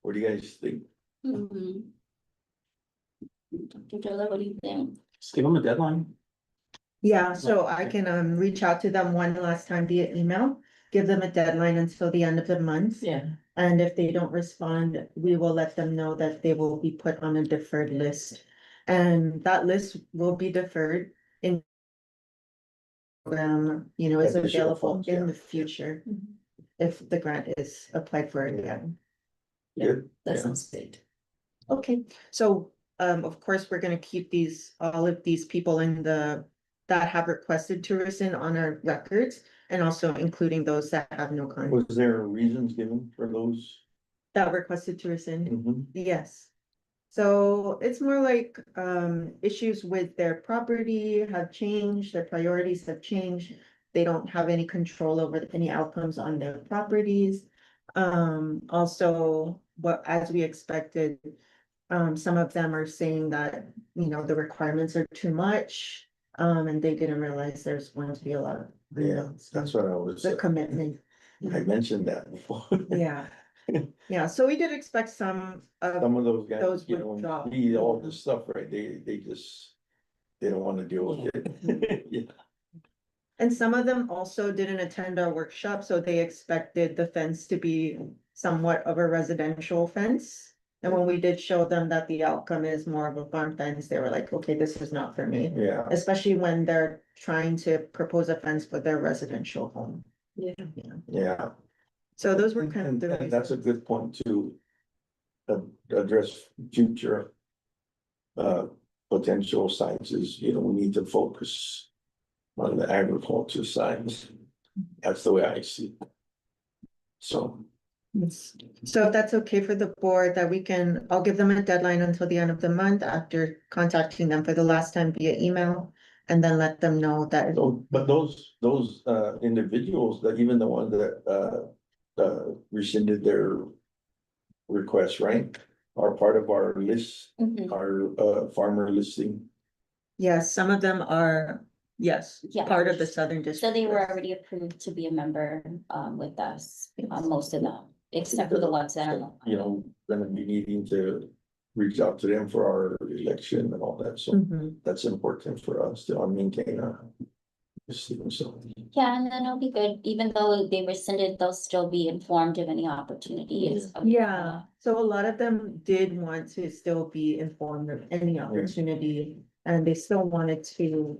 What do you guys think? Dr. Jola, what do you think? Just give them a deadline. Yeah, so I can reach out to them one last time via email, give them a deadline until the end of the month. Yeah. And if they don't respond, we will let them know that they will be put on a deferred list. And that list will be deferred in is Additional available funds, in yeah. the future if the grant is applied for again. Good. That Yeah. sounds good. Okay, so of course, we're gonna keep all of these people that have requested to rescind on our records, and also including those that have no contact Was there reasons given for those? that requested to rescind. Mhm. Yes. So it's more like issues with their property have changed, their priorities have changed. They don't have any control over any outcomes on their properties. Also, as we expected, some of them are saying that, the requirements are too much. And they didn't realize there's going to be a lot of. Yeah, that's what I was, The commitment, I mentioned that before. yeah. Yeah, so we did expect some of Some of those guys, those would drop. need all this stuff, right? They just, they don't wanna deal with it. Yeah. And some of them also didn't attend our workshop, so they expected the fence to be somewhat of a residential fence. And when we did show them that the outcome is more of a farm fence, they were like, okay, this is not for me. Yeah, Especially when they're trying to propose a fence for their residential home. Yeah. yeah. So those were kind of the And that's a reasons. good point to address future potential sites is, we need to focus on the agriculture sides. That's the way I see it. So, So if that's okay for the board, that I'll give them a deadline until the end of the month after contacting them for the last time via email. And then let them know that, but those individuals, that even the ones that rescinded their request, right? Are part of our list, Mhm. our farmer listing. yes, some of them are, yes, Yeah. part of the Southern District. So they were list. already approved to be a member, with us, most of them, except for the ones that are. Gonna be needing to reach out to them for our election and all that, so Mhm. that's important for us to maintain our. So, Yeah, and then it'll be good, even though they rescinded, they'll still be informed of any opportunities. Yeah, so a lot of them did want to still be informed of any opportunity, and they still wanted to,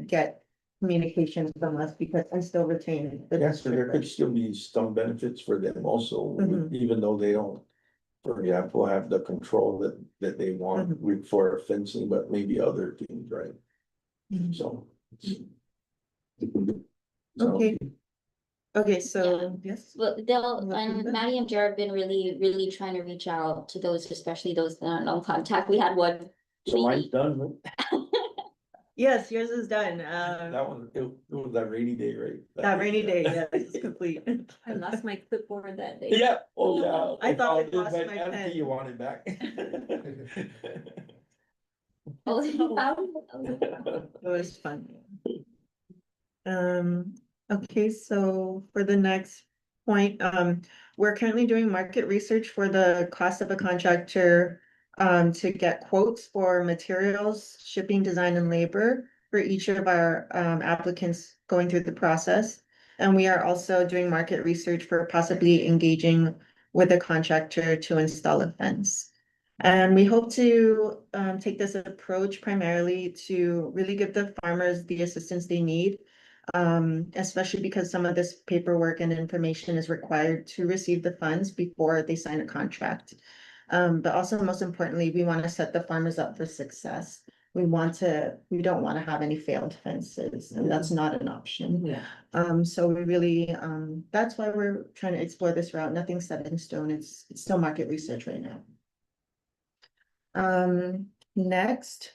get communication from us and still retain. the yeah, so there district. could still be some benefits for them also, Mhm. even though they don't. For example, have the control that they want for fencing, but maybe other things, right? Mhm. So. Okay. Okay, so, yes. Well, Let and them know. Maddie and Jared have been really, really trying to reach out to those, especially those that are no contact. We had one. So mine's done, right? Yes, yours is done. That one, it was that rainy day, right? That rainy day, yes, it's complete. I lost my clipboard that day. Yeah, oh, yeah. I thought I found it, lost but my empty, pen. You want it back? Oh, you found it? It was fun. Okay, so for the next point, we're currently doing market research for the cost of a contractor. To get quotes for materials, shipping, design, and labor for each of our applicants going through the process. And we are also doing market research for possibly engaging with a contractor to install a fence. And we hope to take this approach primarily to really give the farmers the assistance they need. Especially because some of this paperwork and information is required to receive the funds before they sign a contract. But also most importantly, we want to set the farmers up for success. We don't want to have any failed fences, and that's not an option. Yeah. So we really, that's why we're trying to explore this route. Nothing's set in stone. It's still market research right now. Next,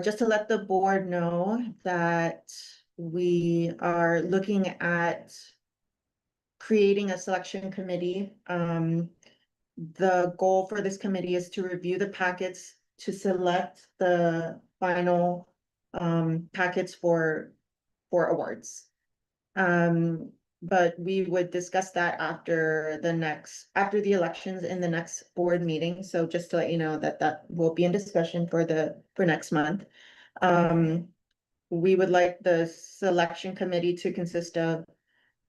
just to let the board know that we are looking at creating a selection committee. The goal for this committee is to review the packets to select the final packets for awards. But we would discuss that after the elections in the next board meeting. So just to let you know that will be in discussion for next month. We would like the selection committee to consist of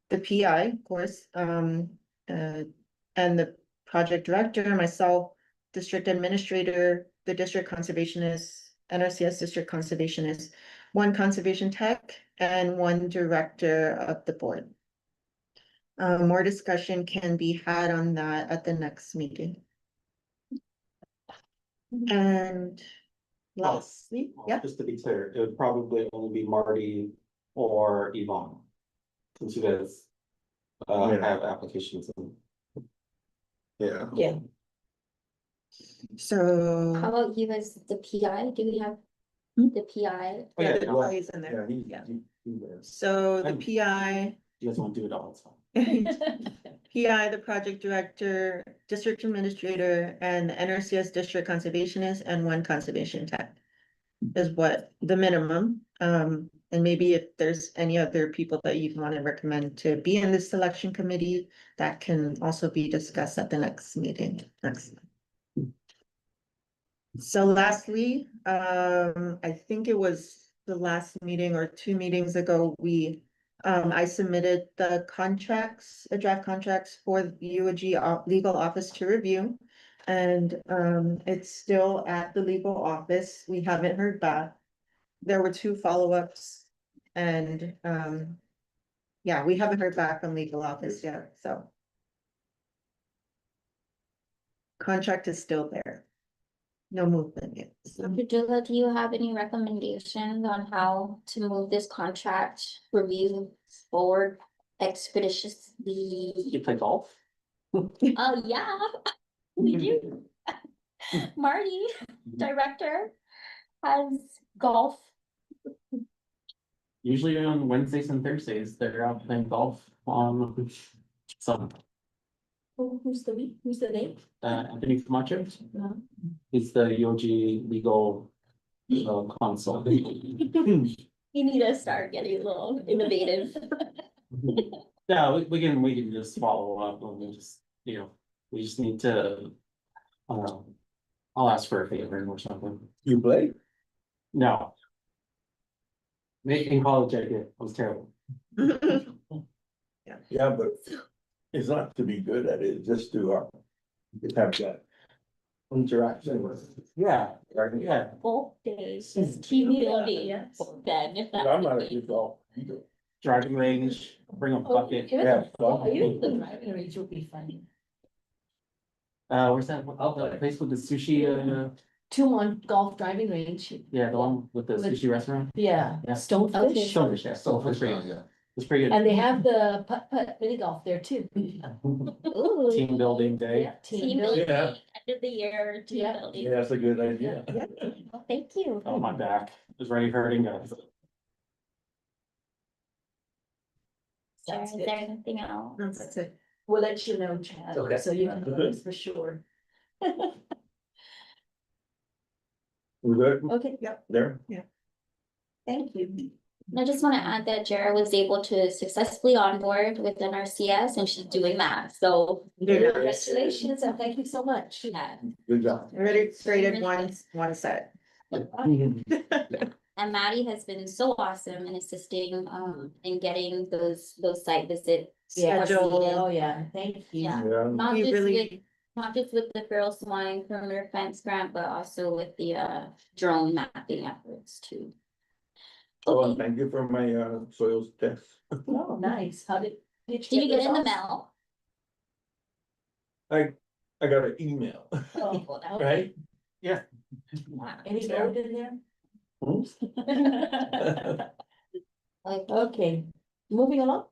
the PI, of course, and the project director, myself, district administrator, the district conservationist, NRCS district conservationist, one conservation tech, and one director of the board. More discussion can be had on that at the next meeting. And lastly, yeah, Just to be clear, it would probably only be Marty or Yvonne. Since you guys have applications in. Yeah. yeah. So. How about you as the PI? Do we have Hmm? the PI? Oh, yeah, the no. PI is in there. Yeah, he's there. So the And- PI. You guys want to do it all, it's fine. PI, the project director, district administrator, and the NRCS district conservationist, and one conservation tech. Is what the minimum, and maybe if there's any other people that you'd want to recommend to be in this selection committee, that can also be discussed at the next meeting, So lastly, I think it was the last meeting or 2 meetings ago, I submitted the draft contracts for the UOG legal office to review. And, it's still at the legal office. We haven't heard back. There were 2 follow-ups and, yeah, we haven't heard back from legal office yet, so. Contract is still there. no movement yet. Dr. Dula, do you have any recommendations on how to move this contract review forward expeditiously? You play golf? Oh, yeah, we do. Marty, director, has golf. Usually on Wednesdays and Thursdays, they're out playing golf on some, Who's the name? Anthony Camacho. Uh-huh. He's the UOG legal counsel. You need to start getting a little innovative. Yeah, we can just follow up and we just, we just need to, I'll ask for a favor or something. You play? No. In college I did, I was terrible. Yeah, but it's not to be good at it, it's just to have that interaction with. Yeah, yeah. Both days, just team building, then if that's. I'm not the a case. good golf either. Driving range, bring a bucket. Yeah. You the driving range will be fun. Where's that? Oh, the place with the sushi, 2-1 golf driving range. yeah, the one with the sushi restaurant. Yeah, Yeah. Stonefish. Stonefish, yeah, Stonefish, Yeah. it's pretty good. And they have the putt mini golf there too. Ooh. Team building day. Yeah, Team building, Yeah. end of the year, team Yeah. building. Yeah, that's a good idea. Well, thank you. Oh, my back is already hurting, guys. Sarah, That's is good. there anything else? That's it. We'll let you know, Chad, Okay. so you can Okay. know this for sure. We're good Okay, there? thank you. And I just want to add that Jara was able to successfully onboard within our CS and she's doing that, so. Congratulations and thank you so much. Yeah, Good job. Already created one set. and Maddie has been so awesome in assisting in getting those site visits. Yeah, coordinated. oh yeah, thank you. Yeah. Yeah. Not We just with, really- not just with the feral swine perimeter fence grant, but also with the drone mapping efforts too. Oh, and Okay, thank you for my soils test. Oh, nice. How did did you get in the results? mail? I got an email, Oh, well, that was- right? Wow. Any gold in there? Like, Okay, moving along.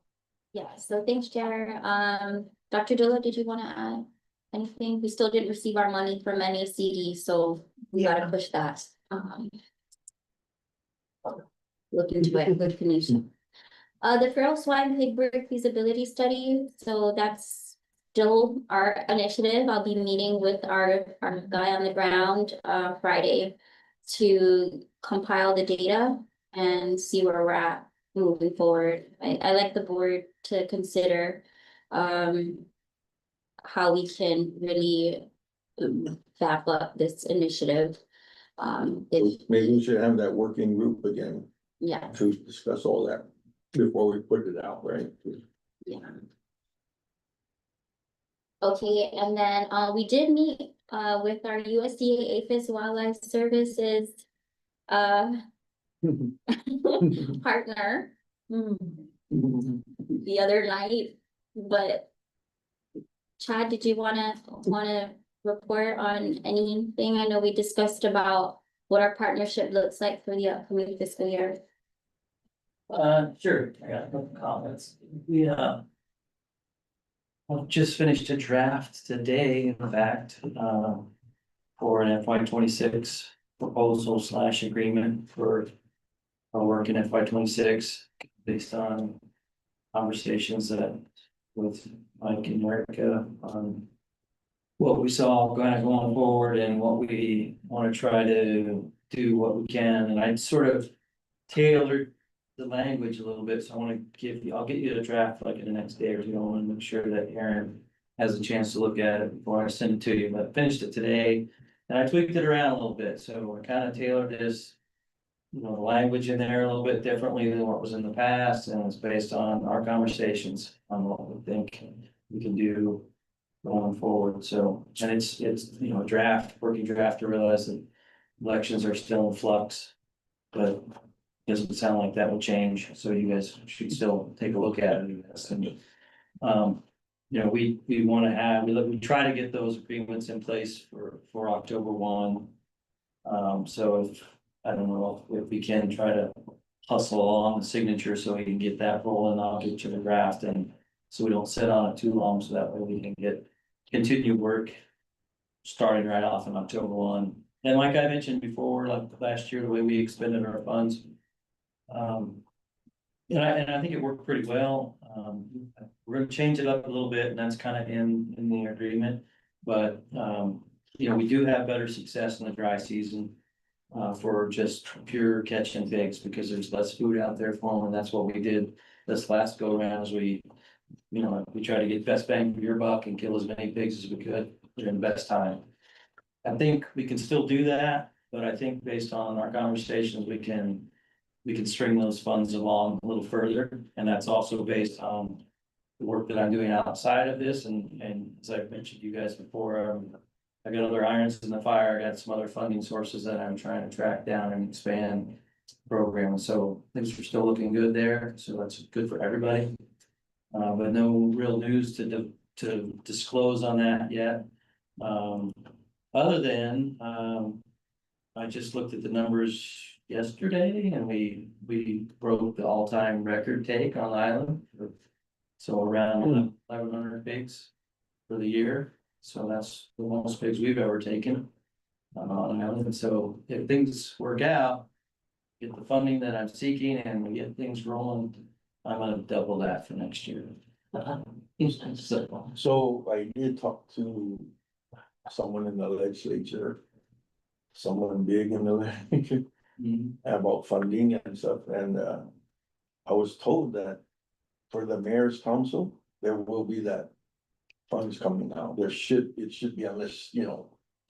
yeah, so thanks, Jer. Dr. Dula, did you want to add anything? We still didn't receive our money from any CD, so we gotta Yeah. push that. Look into it, good connection. The feral swine pig bird feasibility study, so that's still our initiative. I'll be meeting with our guy on the ground, Friday to compile the data and see where we're at moving forward. I like the board to consider, how we can really back up this initiative. Maybe we should have that working group again Yeah, to discuss all that before we put it out, right? yeah. Okay, and then we did meet with our USDA APHIS Wildlife Services partner the other night, but Chad, did you wanna report on anything? I know we discussed about what our partnership looks like for the upcoming fiscal year. Sure, I got a couple comments. We, I've just finished a draft today, in fact, for an FY 26 proposal / agreement for our work in FY 26 based on conversations that with Mike and Erica on what we saw going forward and what we want to try to do what we can. And I sort of tailored the language a little bit, so I want to give you, I'll get you the draft like in the next day or two. I want to make sure that Aaron has a chance to look at it before I send it to you, but I finished it today. And I tweaked it around a little bit, so I kind of tailored this, the language in there a little bit differently than what was in the past, and it's based on our conversations on what we think we can do going forward. So, and it's, a draft, working draft, to realize that elections are still in flux, but doesn't sound like that will change, so you guys should still take a look at it, I guess. And, we want to have, we try to get those agreements in place for October 1. So if, I don't know, if we can try to hustle along the signature so we can get that rolling, I'll get you the draft and so we don't sit on it too long, so that way we can get continued work starting right off in October 1. And like I mentioned before, like last year, the way we expended our funds. And I think it worked pretty well. We're gonna change it up a little bit and that's kind of in the agreement. But, you know, we do have better success in the dry season. For just pure catch and pigs because there's less food out there for them. And that's what we did this last go around is we try to get best bang for your buck and kill as many pigs as we could during the best time. I think we can still do that, but I think based on our conversations, we can string those funds along a little further. And that's also based on the work that I'm doing outside of this. And as I've mentioned to you guys before, I got other irons in the fire. I got some other funding sources that I'm trying to track down and expand the program. So things are still looking good there. So that's good for everybody. But no real news to disclose on that yet. Other than, I just looked at the numbers yesterday and we broke the all-time record take on the island. So around 1,100 pigs for the year. So that's the most pigs we've ever taken on the island. So if things work out, get the funding that I'm seeking and we get things rolling, I'm gonna double that for next year. So I did talk to someone in the legislature, someone big in the legislature about funding and stuff, and I was told that for the mayor's council, there will be that funds coming out. It should be unless,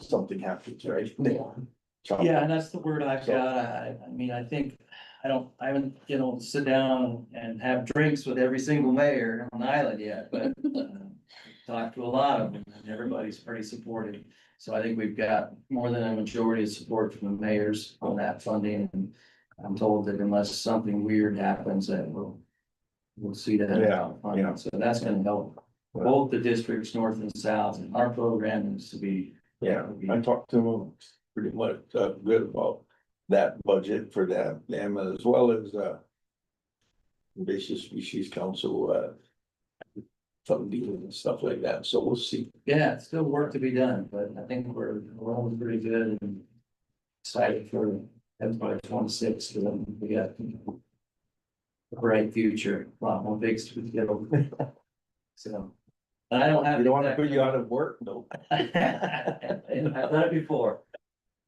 something happens, right? Yeah, and that's the word I've got. I mean, I think, I haven't, sit down and have drinks with every single mayor on the island yet, but talked to a lot of them and everybody's pretty supportive. So I think we've got more than a majority of support from the mayors on that funding. And I'm told that unless something weird happens, that we'll see that. Yeah. So that's gonna help both the districts, north and south, and our program is to be. Yeah, I talked to them pretty much good about that budget for them as well as invasive species council funding and stuff like that. So we'll see. Yeah, it's still work to be done, but I think we're all pretty good and excited for FY 26 for them. We got a bright future, a lot more bigs to get over. So. I don't have. You don't want to put you out of work, no. I've done it before.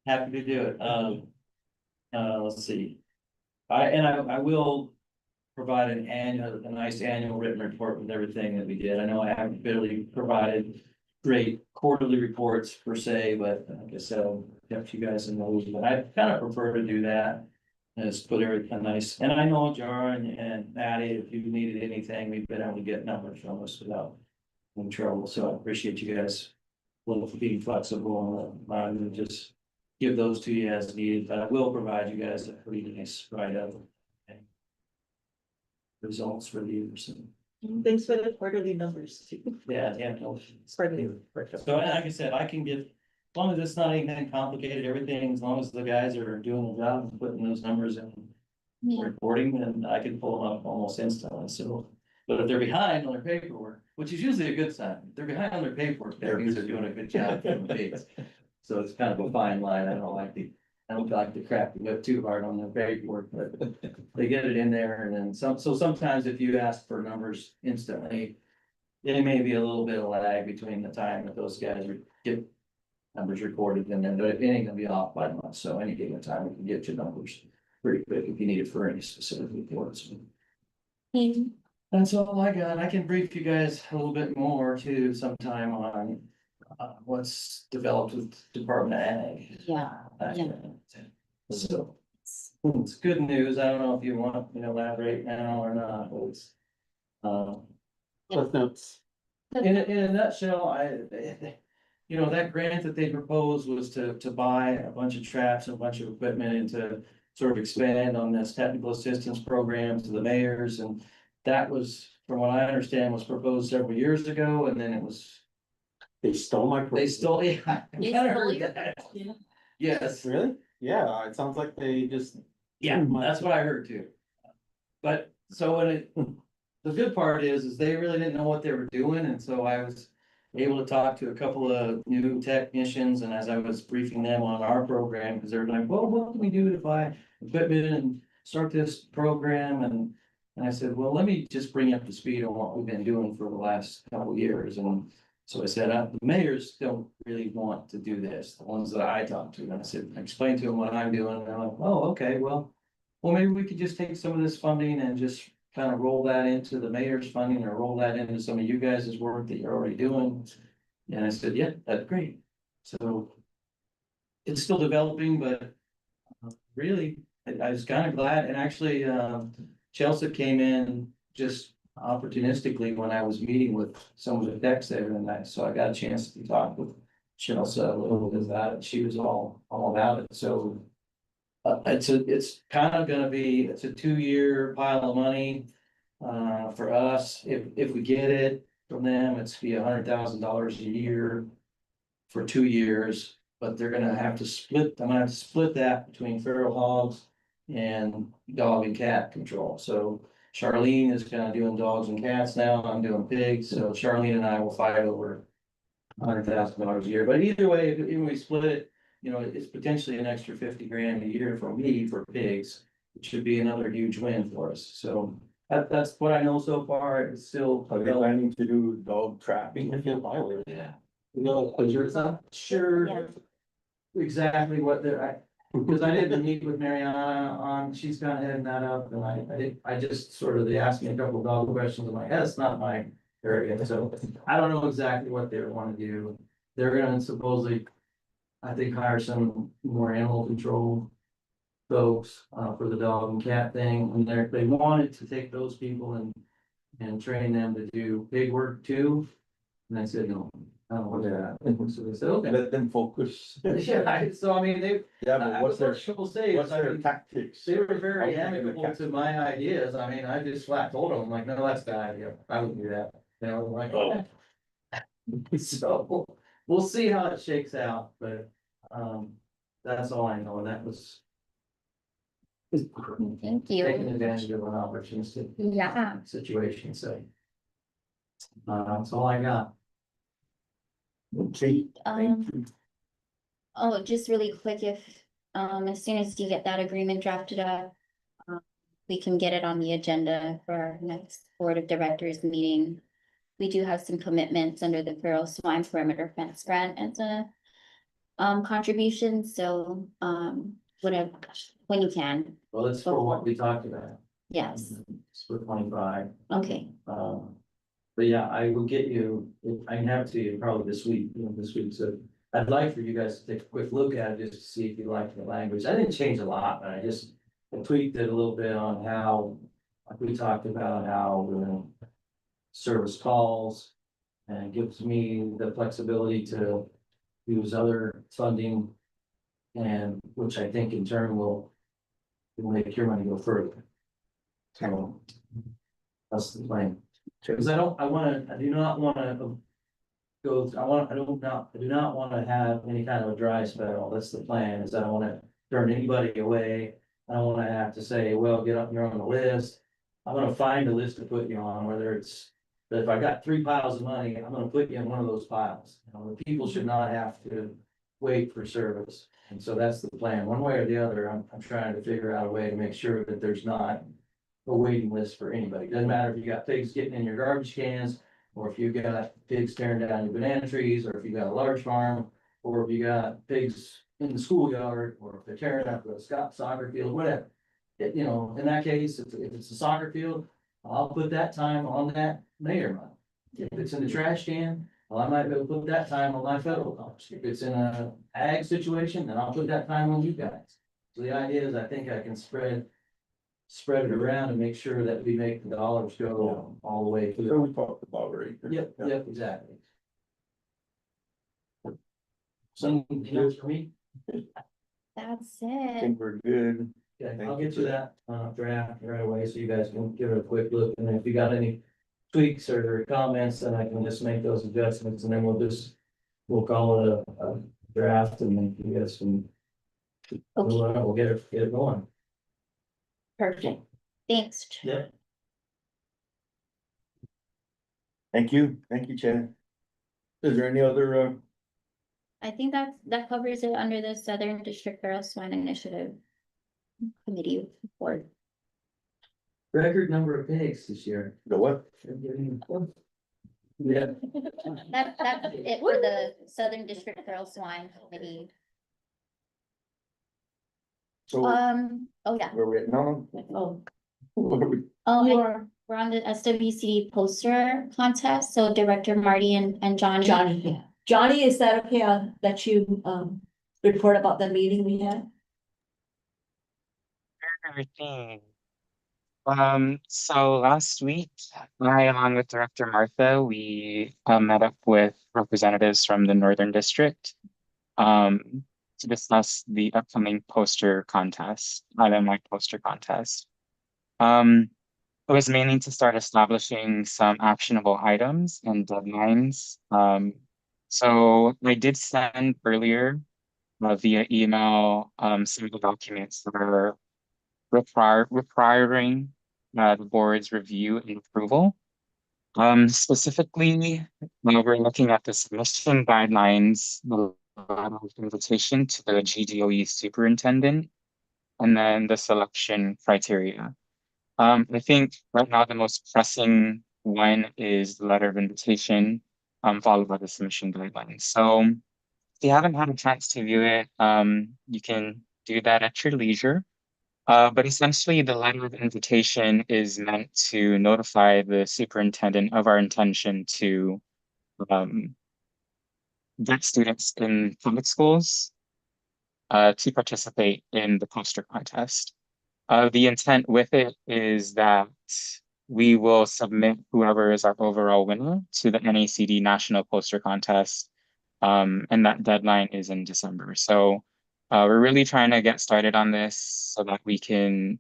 Happy to do it. Let's see. I will provide a nice annual written report with everything that we did. I know I haven't really provided great quarterly reports per se, but like I said, I'll kept you guys in those, but I kind of prefer to do that. Is put everything nice, and I know Jar and Maddie, if you needed anything, we've been able to get numbers from us without any trouble, so I appreciate you guys a little for being flexible and just give those to you as needed, but I will provide you guys a pretty nice write-up and results for the year. So. Thanks for the quarterly numbers too. Yeah, no. Quarterly. So like I said, I can get, as long as it's not anything complicated, everything, as long as the guys are doing the job and putting those numbers in reporting, then I can pull them up almost instantly, so. But if they're behind on their paperwork, which is usually a good sign, if they're behind on their paperwork, that means they're doing a good job from the pigs. So it's kind of a fine line. I don't like to crack the whip too hard on their paperwork, but they get it in there and then some. So sometimes if you ask for numbers instantly, there may be a little bit of lag between the time that those guys get numbers recorded and then it ain't gonna be off by month. So any given time we can get your numbers pretty quick if you need it for any specific reports. That's all I got. I can brief you guys a little bit more too sometime on what's developed with Department of Ag. Yeah. So it's good news. I don't know if you want me to elaborate now or not, but it's Cliff notes. in a nutshell, that grant that they proposed was to buy a bunch of traps and a bunch of equipment and to sort of expand on this technical assistance program to the mayors. And that was, from what I understand, was proposed several years ago, and then it was. They stole my. They stole, yeah. I kinda heard Yeah. that. Yes, Really? Yeah, it sounds like they just. yeah, that's what I heard too. But so when the good part is they really didn't know what they were doing, and so I was able to talk to a couple of new technicians, and as I was briefing them on our program, because they're like, well, what can we do to buy equipment and start this program? And I said, well, let me just bring you up to speed on what we've been doing for the last couple of years. And so I said, the mayors don't really want to do this, the ones that I talked to. And I said, I explained to them what I'm doing, and they're like, oh, okay, well, maybe we could just take some of this funding and just kind of roll that into the mayor's funding or roll that into some of you guys' work that you're already doing. And I said, yeah, that's great. So it's still developing, but really, I was kind of glad. And actually, Chelsea came in just opportunistically when I was meeting with some of the techs there, and so I got a chance to talk with Chelsea a little bit of that, and she was all about it. So it's kind of gonna be, it's a 2-year pile of money. For us, if we get it from them, it's be $100,000 a year for 2 years. But they're gonna have to split, I'm gonna have to split that between feral hogs and dog and cat control. So Charlene is kind of doing dogs and cats now, I'm doing pigs, so Charlene and I will fight over $100,000 a year, but either way, if even we split it, it's potentially an extra 50 grand a year for me for pigs. It should be another huge win for us, so that's what I know so far, it's still. Are they planning to do dog trapping? Yeah. Sure. Yeah. Exactly what they're, because I didn't meet with Mariana on, she's kind of heading that up, and I just sort of, they asked me a couple of dog questions, I'm like, that's not my area, so I don't know exactly what they want to do. They're gonna supposedly, I think, hire some more animal control folks, for the dog and cat thing, and they wanted to take those people and train them to do pig work too. And I said, no, I don't want that. So they said, okay. Let them focus. Yeah, so I mean, Yeah, but what's their, trouble say? what's their tactics? They were very How can they amicable catch to them? my ideas. I mean, I just flat told them, like, no, that's a bad idea. I wouldn't do that. Like, oh. So we'll see how it shakes out, but that's all I know. And that was Thank you. taking advantage of an opportunistic Yeah. situation. So that's all I got. Okay, thank you. Oh, just really quick, if, as soon as you get that agreement drafted up, we can get it on the agenda for our next board of directors meeting. We do have some commitments under the feral swine perimeter fence grant as a contribution, so, whatever, when you can, Well, it's for what we talked about. yes, It's for 25. okay. But yeah, I will get you, I can have it to you probably this week, so I'd like for you guys to take a quick look at it just to see if you like the language. I didn't change a lot, but I just tweaked it a little bit on how, like we talked about how we're gonna service calls. And it gives me the flexibility to use other funding. And which I think in turn will make your money go further. So that's the plan. Because I do not wanna go, I do not wanna have any kind of a dry spell. That's the plan, is I don't wanna turn anybody away. I don't wanna have to say, well, get up, you're on the list. I'm gonna find a list to put you on, whether it's, but if I got 3 piles of money, I'm gonna put you in one of those piles. The people should not have to wait for service. And so that's the plan. One way or the other, I'm trying to figure out a way to make sure that there's not a waiting list for anybody. Doesn't matter if you got pigs getting in your garbage cans, or if you got pigs tearing down your banana trees, or if you got a large farm, or if you got pigs in the schoolyard, or if they're tearing up the soccer field, whatever. In that case, if it's a soccer field, I'll put that time on that mayor money. If it's in the trash can, well, I might be able to put that time on my federal dollars. If it's in a ag situation, then I'll put that time on you guys. So the idea is I think I can spread it around and make sure that we make the dollars go all the way So through. we talked about, right? Yep, exactly. Something else for me? That's I it. think we're good. Okay, Thank I'll you get for you that draft right away, so you guys can give it a quick look, and if you got any tweaks or comments, then I can just make those adjustments, and then we'll call it a draft, and then you guys can We'll get it going. Perfect. Thanks. Yeah. Thank you, Chad. Is there any other, I think that covers it under the Southern District Feral Swine Initiative Committee report. Record number of pigs this year. the what? Yeah. That's it for the Southern District Feral Swine Committee. So, Oh yeah. where we at? No, Oh, where we- we're on the SWCD poster contest, so Director Marty and Johnny. Johnny, yeah. Johnny, is that okay? I'll let you, report about the meeting we had. Everything. So last week, I, along with Director Martha, we met up with representatives from the Northern District to discuss the upcoming poster contest, island-wide poster contest. It was mainly to start establishing some actionable items and deadlines. So I did send earlier via email some of the documents that are requiring the board's review and approval. Specifically, we're looking at the submission guidelines, the letter of invitation to the GDOE superintendent, and then the selection criteria. I think right now the most pressing one is the letter of invitation, followed by the submission guidelines. So if you haven't had a chance to view it, you can do that at your leisure. But essentially, the letter of invitation is meant to notify the superintendent of our intention to get students in public schools to participate in the poster contest. The intent with it is that we will submit whoever is our overall winner to the NACD National Poster Contest, and that deadline is in December. So we're really trying to get started on this so that we can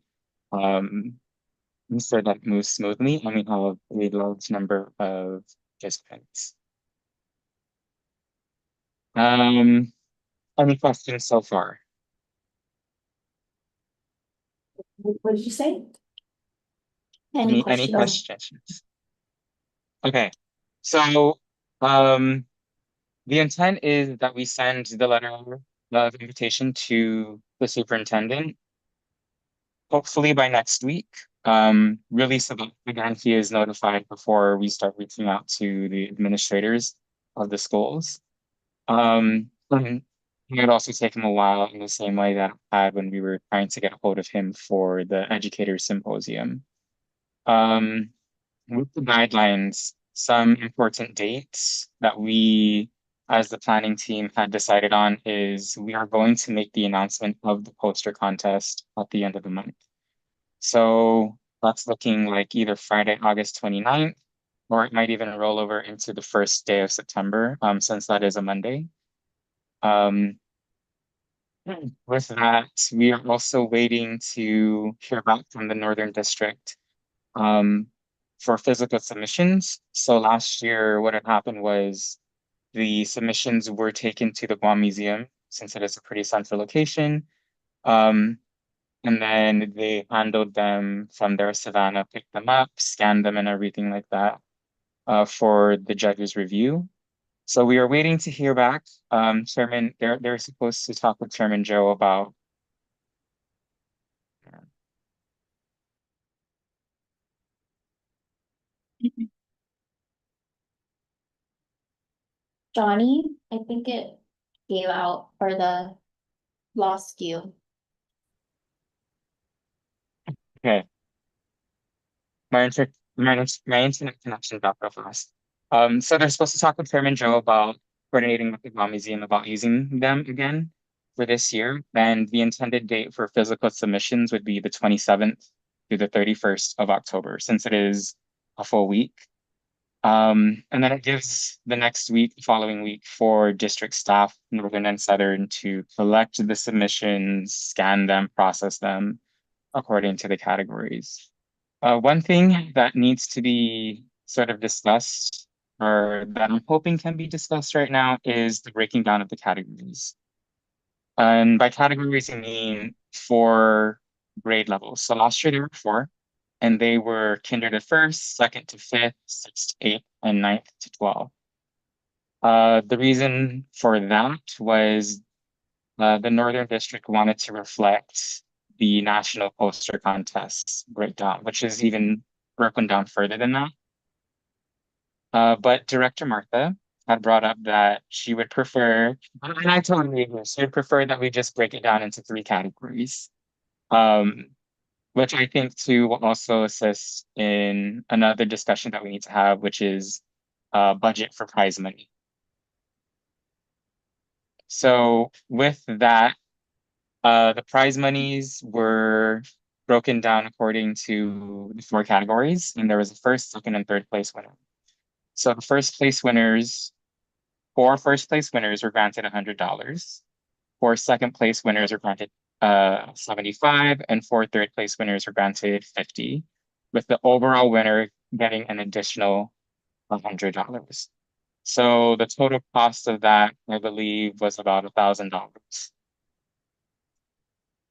ensure that it moves smoothly and we have a large number of participants. Any questions so far? What did you say? Any Any questions? questions? Okay, so the intent is that we send the letter of invitation to the superintendent, hopefully by next week. Really so that again he is notified before we start reaching out to the administrators of the schools. And it might also take him a while in the same way that it had when we were trying to get a hold of him for the educator symposium. With the guidelines, some important dates that we, as the planning team, had decided on is we are going to make the announcement of the poster contest at the end of the month. So that's looking like either Friday, August 29th, or it might even roll over into the first day of September, since that is a Monday. With that, we are also waiting to hear back from the Northern District for physical submissions. So last year, what had happened was the submissions were taken to the Guam Museum since it is a pretty central location. And then they handled them from their Savannah, picked them up, scanned them and everything like that for the judge's review. So we are waiting to hear back. Chairman, they're supposed to talk with Chairman Joe about Johnny, I think it gave out or the lost you. okay. My internet connection dropped real fast. So they're supposed to talk with Chairman Joe about coordinating with the Guam Museum about using them again for this year. And the intended date for physical submissions would be the 27th through the 31st of October, since it is a full week. And then it gives the next week, the following week, for district staff, Northern and Southern, to collect the submissions, scan them, process them according to the categories. One thing that needs to be sort of discussed, or that I'm hoping can be discussed right now, is the breaking down of the categories. And by categories, I mean 4 grade levels. So last year there were 4, and they were kinder to first, second to fifth, sixth to eighth, and ninth to 12. The reason for that was the Northern District wanted to reflect the national poster contests breakdown, which is even broken down further than that. But Director Martha had brought up that she would prefer, and I totally agree, she would prefer that we just break it down into 3 categories. Which I think too will also assist in another discussion that we need to have, which is budget for prize money. So with that, the prize monies were broken down according to the 4 categories, and there was a first, second, and third place winner. So the first place winners, 4 first place winners were granted $100. 4 second place winners were granted 75, and 4 third place winners were granted 50, with the overall winner getting an additional $100. So the total cost of that, I believe, was about $1,000.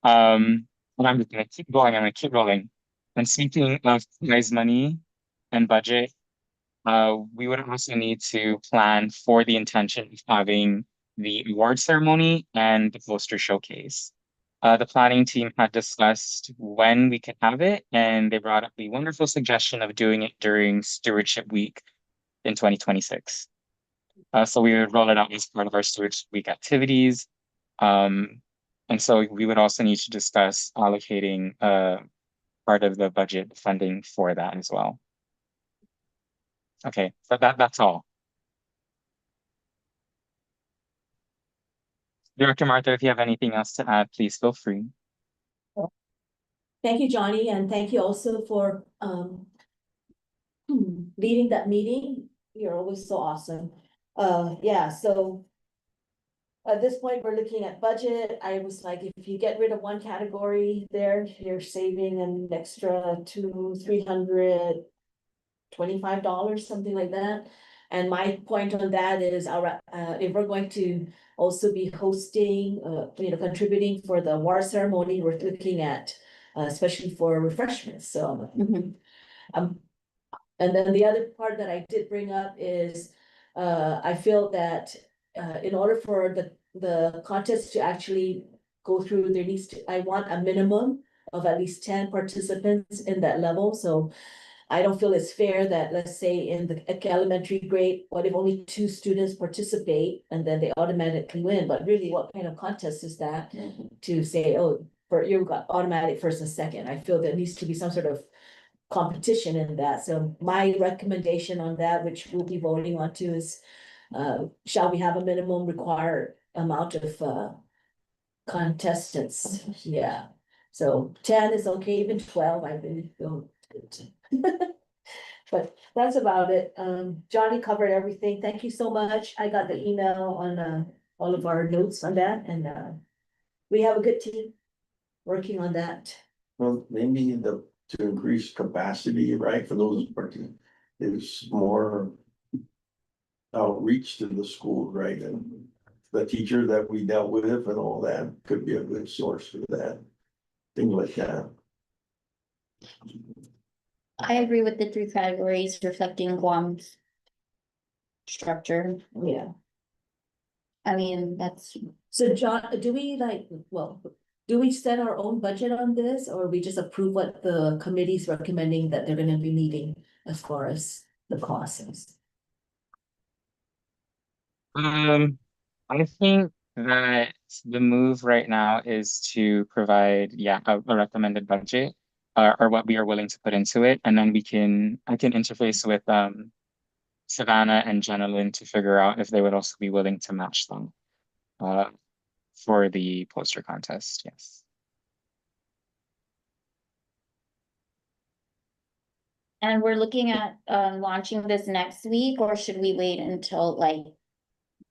And I'm just gonna keep going. I'm gonna keep rolling. And speaking of prize money and budget, we would also need to plan for the intention of having the award ceremony and the poster showcase. The planning team had discussed when we could have it, and they brought up the wonderful suggestion of doing it during Stewardship Week in 2026. So we would roll it out as part of our Stewardship Week activities. And so we would also need to discuss allocating part of the budget funding for that as well. Okay, but that's all. Director Martha, if you have anything else to add, please feel free. Thank you, Johnny, and thank you also for leading that meeting. You're always so awesome. Yeah, so at this point, we're looking at budget. I was like, if you get rid of one category there, you're saving an extra $325, something like that. And my point on that is our, if we're going to also be hosting, contributing for the award ceremony, we're looking at, especially for refreshments, so. And then the other part that I did bring up is, I feel that, in order for the contest to actually go through, there needs to, I want a minimum of at least 10 participants in that level, so I don't feel it's fair that, let's say, in the elementary grade, what if only 2 students participate and then they automatically win? But really, what kind of contest is that to say, oh, you got automatic first and second? I feel there needs to be some sort of competition in that. So my recommendation on that, which we'll be voting on too, is shall we have a minimum required amount of contestants? Yeah. So 10 is okay, even 12, I really feel good. But that's about it. Johnny covered everything. Thank you so much. I got the email on all of our notes on that, and we have a good team working on that. Well, maybe to increase capacity, right, for those parties, is more outreach to the school, right, and the teacher that we dealt with and all that could be a good source for that, things like that. I agree with the 3 categories reflecting Guam's structure. Yeah. I mean, that's, So John, do we set our own budget on this, or we just approve what the committee's recommending that they're gonna be meeting as far as the costs? I think that the move right now is to provide, a recommended budget, or what we are willing to put into it, and then I can interface with Savannah and Jenna to figure out if they would also be willing to match them for the poster contest. Yes. and we're looking at launching this next week, or should we wait until like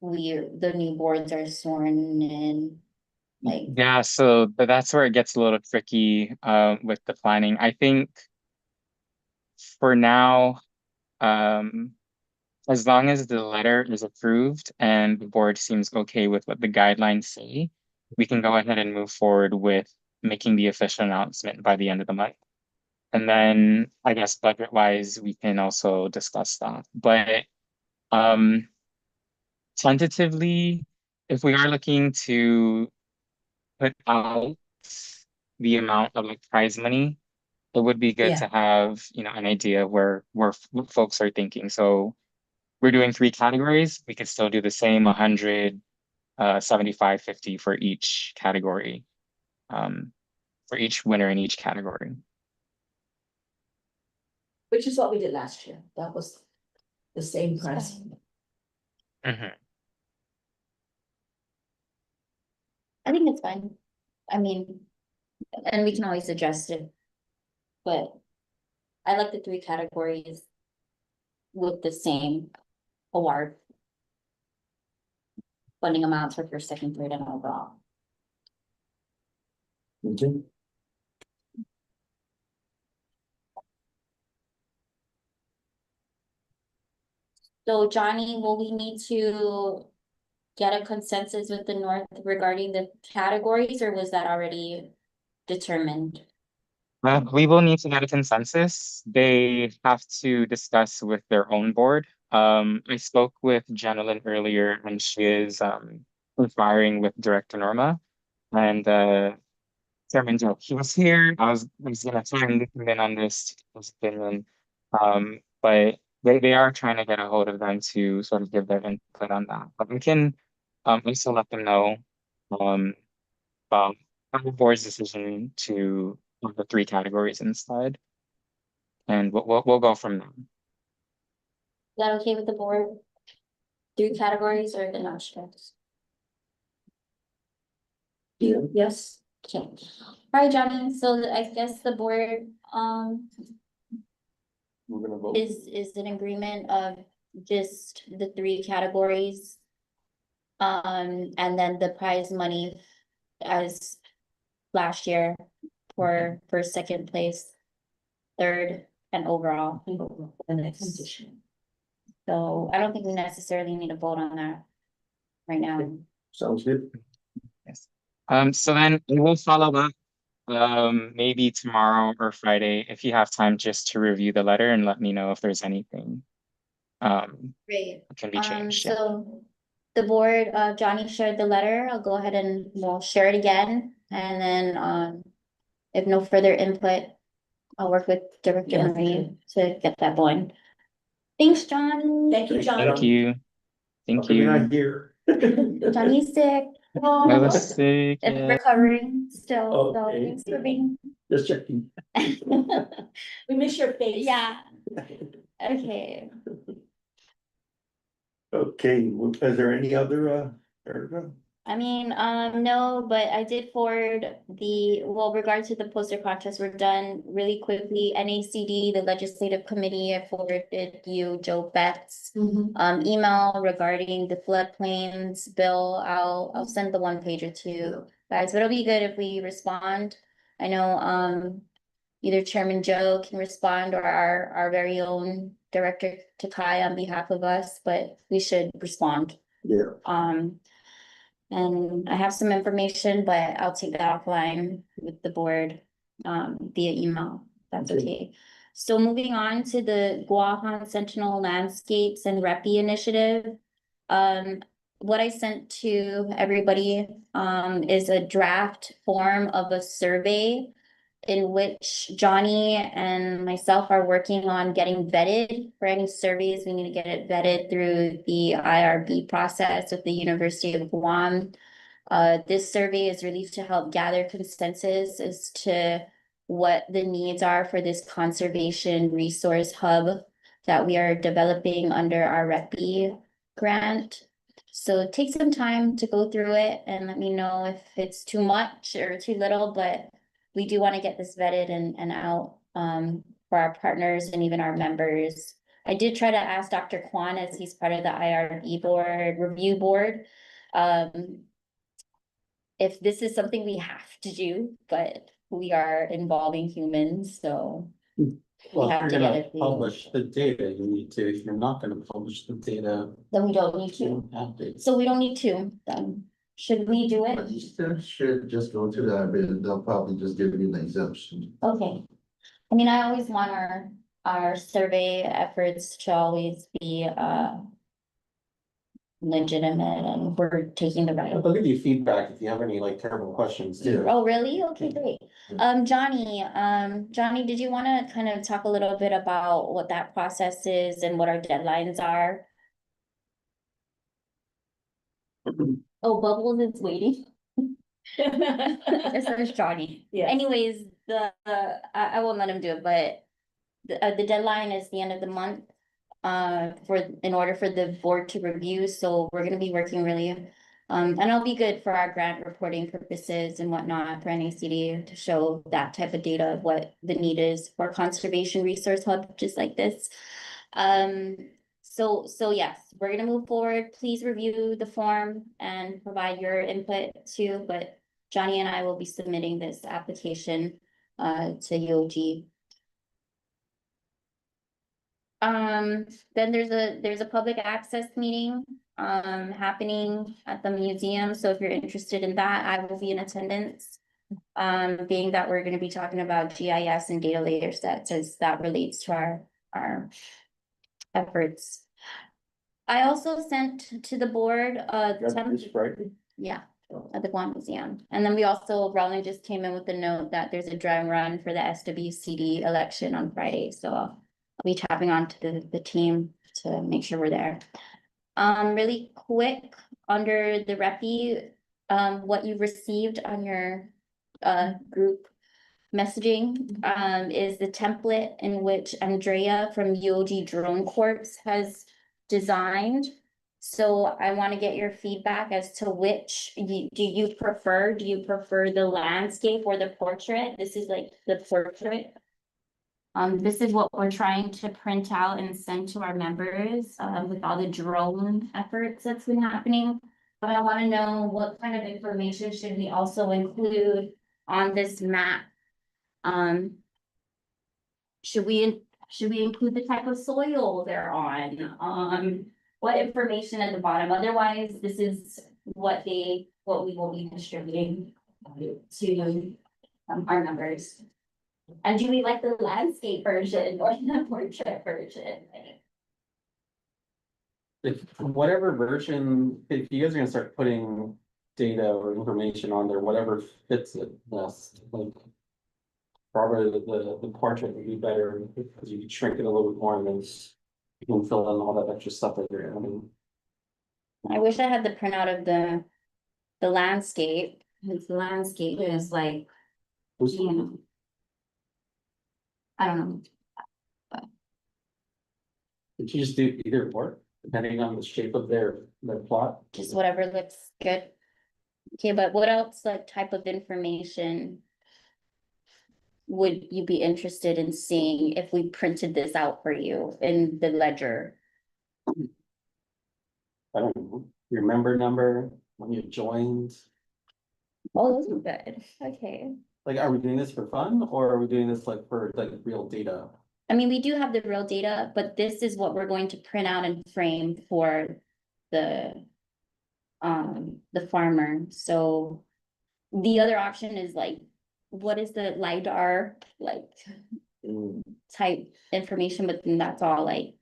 the new boards are sworn in? Like, Yeah, so that's where it gets a little tricky with the planning. I think for now, as long as the letter is approved and the board seems okay with what the guidelines say, we can go ahead and move forward with making the official announcement by the end of the month. And then I guess budget wise, we can also discuss that. But tentatively, if we are looking to put out the amount of like prize money, it would be good to have, you know, an idea of where folks are thinking. So we're doing 3 categories. We could still do the same 100, 75, 50 for each category, for each winner in each category. Which is what we did last year. That was the same price. Mhm. I think it's fine. I mean, and we can always adjust it. But I like the 3 categories with the same award. Funding amounts for first, second, third, and overall. Okay. So Johnny, will we need to get a consensus with the North regarding the categories, or was that already determined? We will need to get a consensus. They have to discuss with their own board. I spoke with Jenilyn earlier, and she is conspiring with Director Norma, and Chairman Joe. He was here. I was gonna try and loop him in on this to get his opinion. But they are trying to get a hold of them to sort of give their input on that. But we can also let them know about our board's decision to have the 3 categories instead. And we'll go from there. Is that okay with the board? 3 categories or the non-strengths? Yes. Okay. All right, Johnny, so I guess the board, We're gonna vote. is in agreement of just the 3 categories. And then the prize money as last year for first, second place, third, and overall. The next edition. So I don't think we necessarily need to vote on that right now. Sounds good. Yes. So then we will follow up maybe tomorrow or Friday if you have time just to review the letter and let me know if there's anything Great. can be changed. Yeah. So the board, Johnny shared the letter. I'll go ahead and we'll share it again. And then if no further input, I'll work with Director Yeah. Marie to get that going. Thanks, John. Thank you, John. Thank you. Thank Okay, we're you. not here. Johnny's sick. I was sick. It's Yeah. recovering still, so Okay. thanks for being. Just checking. We miss your face. Yeah, okay. Okay, is there any other, Erica? I mean, no, but I did forward well, regard to the poster contest, we're done really quickly. NACD, the legislative committee, I forwarded you Joe Betts' email regarding the floodplains bill. I'll send the 1-pager to you guys, but it'll be good if we respond. I know, either Chairman Joe can respond or our very own Director Takai on behalf of us, but we should respond. Yeah. And I have some information, but I'll take that offline with the board via email. That's okay. So moving on to the Guahan Sentinel Landscapes and REPI initiative. What I sent to everybody is a draft form of a survey in which Johnny and myself are working on getting vetted for any surveys. We need to get it vetted through the IRB process with the University of Guam. This survey is really to help gather consensus as to what the needs are for this conservation resource hub that we are developing under our REPI grant. So take some time to go through it and let me know if it's too much or too little, but we do want to get this vetted and out for our partners and even our members. I did try to ask Dr. Kwan, as he's part of the IRB review board, if this is something we have to do, but we are involving humans, so. Well, have if to you're get gonna it. publish the data, you need to. If you're not gonna publish the data, Then we don't need you to, don't have to. so we don't need to, then. Should we do But it? you still should just go to that, but they'll probably just give you an exemption. Okay. I mean, I always want our survey efforts to always be legitimate and we're taking the right. I'll give you feedback if you have any like terrible questions too. Oh, really? Okay, great. Johnny, did you wanna kind of talk a little bit about what that process is and what our deadlines are? Oh, Bubbles is waiting. It's Johnny. Yes. Anyways, I won't let him do it, but the deadline is the end of the month. In order for the board to review, so we're gonna be working really. And it'll be good for our grant reporting purposes and whatnot for NACD to show that type of data of what the need is for conservation resource hub, just like this. So yes, we're gonna move forward. Please review the form and provide your input too, but Johnny and I will be submitting this application to UOG. Then there's a public access meeting happening at the museum, so if you're interested in that, I will be in attendance. Being that we're gonna be talking about GIS and data layer sets as that relates to our efforts. I also sent to the board This Friday? yeah, at the Guam Museum. And then we also, Rowling just came in with a note that there's a dry run for the SWCD election on Friday, so I'll be tapping on to the team to make sure we're there. Really quick, under the repi, what you received on your group messaging is the template in which Andrea from UOG Drone Corps has designed. So I want to get your feedback as to which do you prefer? Do you prefer the landscape or the portrait? This is like the portrait. This is what we're trying to print out and send to our members with all the drone efforts that's been happening. But I want to know what kind of information should we also include on this map? Should we include the type of soil they're on? What information at the bottom? Otherwise, this is what we will be distributing to our members. And do we like the landscape version or the portrait version? If whatever version, if you guys are gonna start putting data or information on there, whatever fits it best, like. Probably the portrait would be better because you could shrink it a little bit more and then you can fill in all that extra stuff that you're adding. I wish I had the printout of the landscape, because the landscape is like, you know. I don't know. Did you just do either or, depending on the shape of their plot? Just whatever looks good. Okay, but what else, like, type of information would you be interested in seeing if we printed this out for you in the ledger? I don't know, your member number, when you joined, Oh, those are good. Okay. like, are we doing this for fun or are we doing this like for like real data? I mean, we do have the real data, but this is what we're going to print out and frame for the farmer. So the other option is like, what is the LiDAR like type information, but then that's all like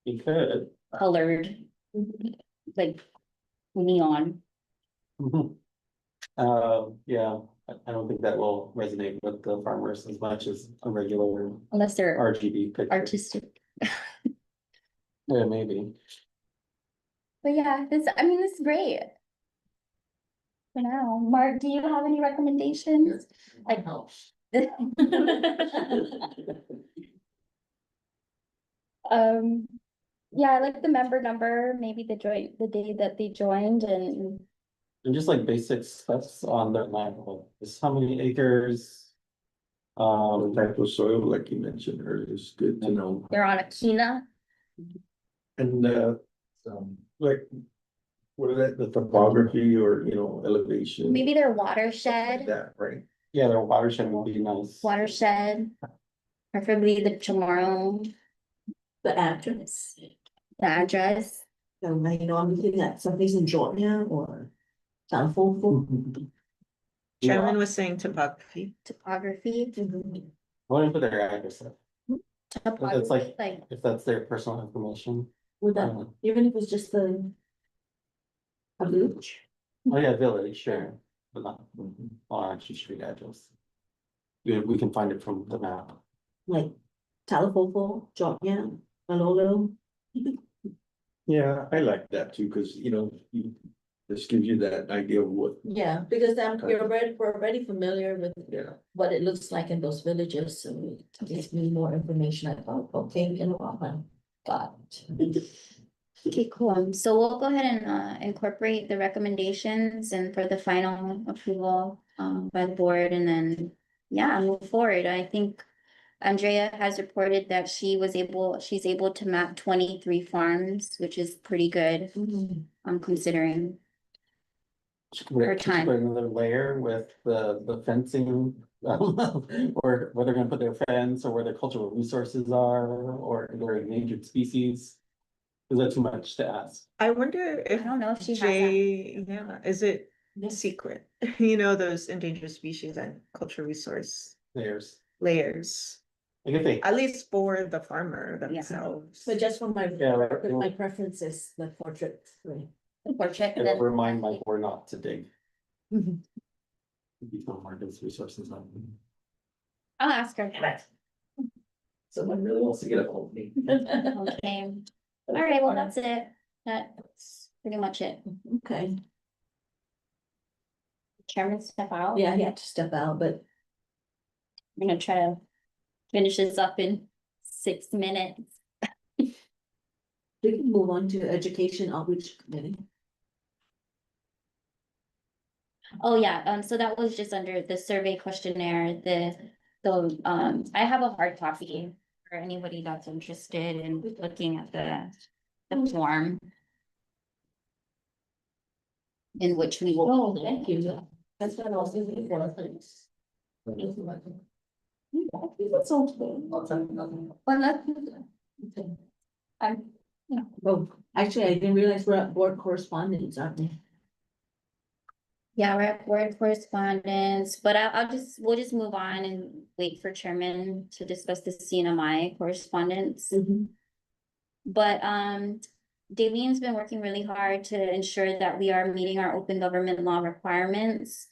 You could. colored, like neon. Yeah, I don't think that will resonate with the farmers as much as a regular Unless they're RGB picture. artistic. Yeah, maybe. But yeah, this is great. For now, Mark, do you have any recommendations? Like Helps. Yeah, I like the member number, maybe the day that they joined and. And just like basic specs on their land, like just how many acres? The type of soil, like you mentioned earlier, is good to know. They're on a Kina. And like, what is that, the topography or, elevation? Maybe their Like watershed, that, right? Yeah, their watershed would be nice. watershed, preferably the tomorrow, The address. the address. So, I'm looking at someplace in Georgia or. Telephone. Chairman was saying topography. Topography. I wouldn't put their address up, Topography, like- like, if that's their personal information. Would that, even if it's just a village? Oh, yeah, village, sure, but not on actually street address. We can find it from the map. Like telephone, yeah, Malolo. Yeah, I like that too, because this gives you that idea of what, Yeah, because we're already familiar with yeah. what it looks like in those villages, so it gives me more information. I thought, okay, got it. okay, cool. So we'll go ahead and incorporate the recommendations and for the final approval by the board and then, yeah, move forward. I think Andrea has reported that she's able to map 23 farms, which is pretty good. I'm considering. She could For put- she could time. put another layer with the fencing, or where they're gonna put their fence, or where their cultural resources are, or their endangered species. Is that too much to ask? I wonder I if don't know if she has that. Yeah, is it secret? You know, those endangered species and cultural resource Layers. layers, Like if they, at least for the farmer Yeah. themselves. But just for Yeah, right. my preference is the portrait. Portrait and it'll then, remind my board not to dig. Mhm. Become more of those resources on. I'll ask her. Someone really wants to get a hold of me. Okay, all right, well, that's it. That's pretty much it. Okay, Chairman step out. yeah, he had to step out, but I'm gonna try to finish this up in 6 minutes. we can move on to education outreach committee. Oh, yeah, so that was just under the survey questionnaire, I have a hard copy for anybody that's interested in looking at the form. In which we will. Oh, thank you. That's what I was looking for, thanks. That's okay. Well, that's. I'm, Oh, actually, I didn't realize we're at board correspondence, aren't we? yeah, we're at board correspondence, but we'll just move on and wait for chairman to discuss the CNMI correspondence. But Dalen's been working really hard to ensure that we are meeting our open government law requirements.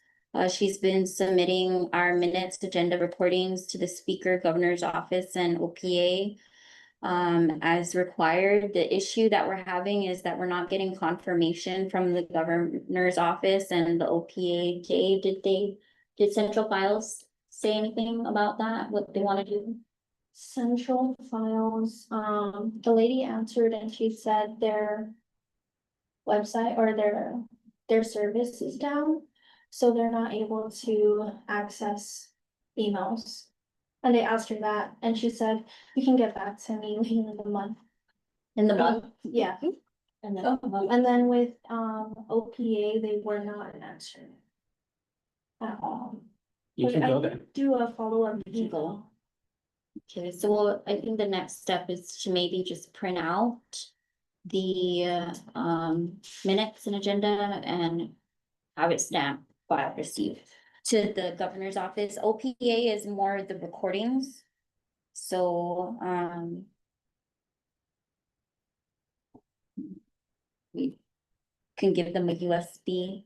She's been submitting our minutes, agenda reportings to the speaker, governor's office and OPA. As required, the issue that we're having is that we're not getting confirmation from the governor's office and the OPA. Did Central Files say anything about that, what they want to do? Central Files, the lady answered and she said their website or their service is down, so they're not able to access emails. And they asked her that, and she said, you can get back to me later in the month. In the month, yeah. And then with OPA, they were not answering at all. You But can I go can there. do a follow-up email. Okay, so I think the next step is to maybe just print out the minutes and agenda and have it stamped, file received to the governor's office. OPA is more the recordings. So we can give them a USB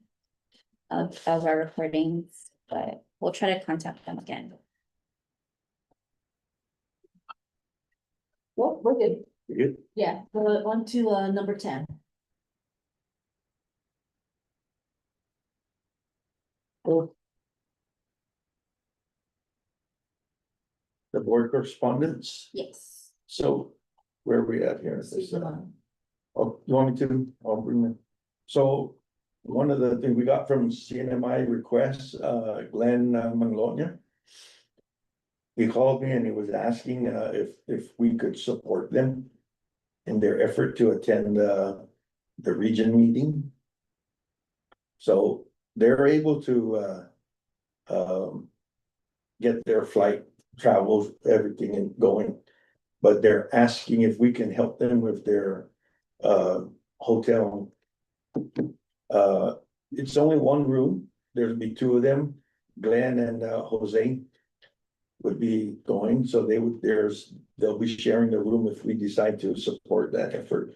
of our recordings, but we'll try to contact them again. Well, we're good. Good. Yeah, go on to number 10. The board correspondence. Yes. So where are we at here? Oh, you want me to? I'll bring them. So one of the things we got from CNMI requests, Glenn Manglonia. He called me and he was asking if we could support them in their effort to attend the region meeting. So they're able to get their flight travels, everything and going. But they're asking if we can help them with their hotel it's only one room. There'll be two of them, Glenn and Jose. Would be going, so they'll be sharing the room if we decide to support that effort.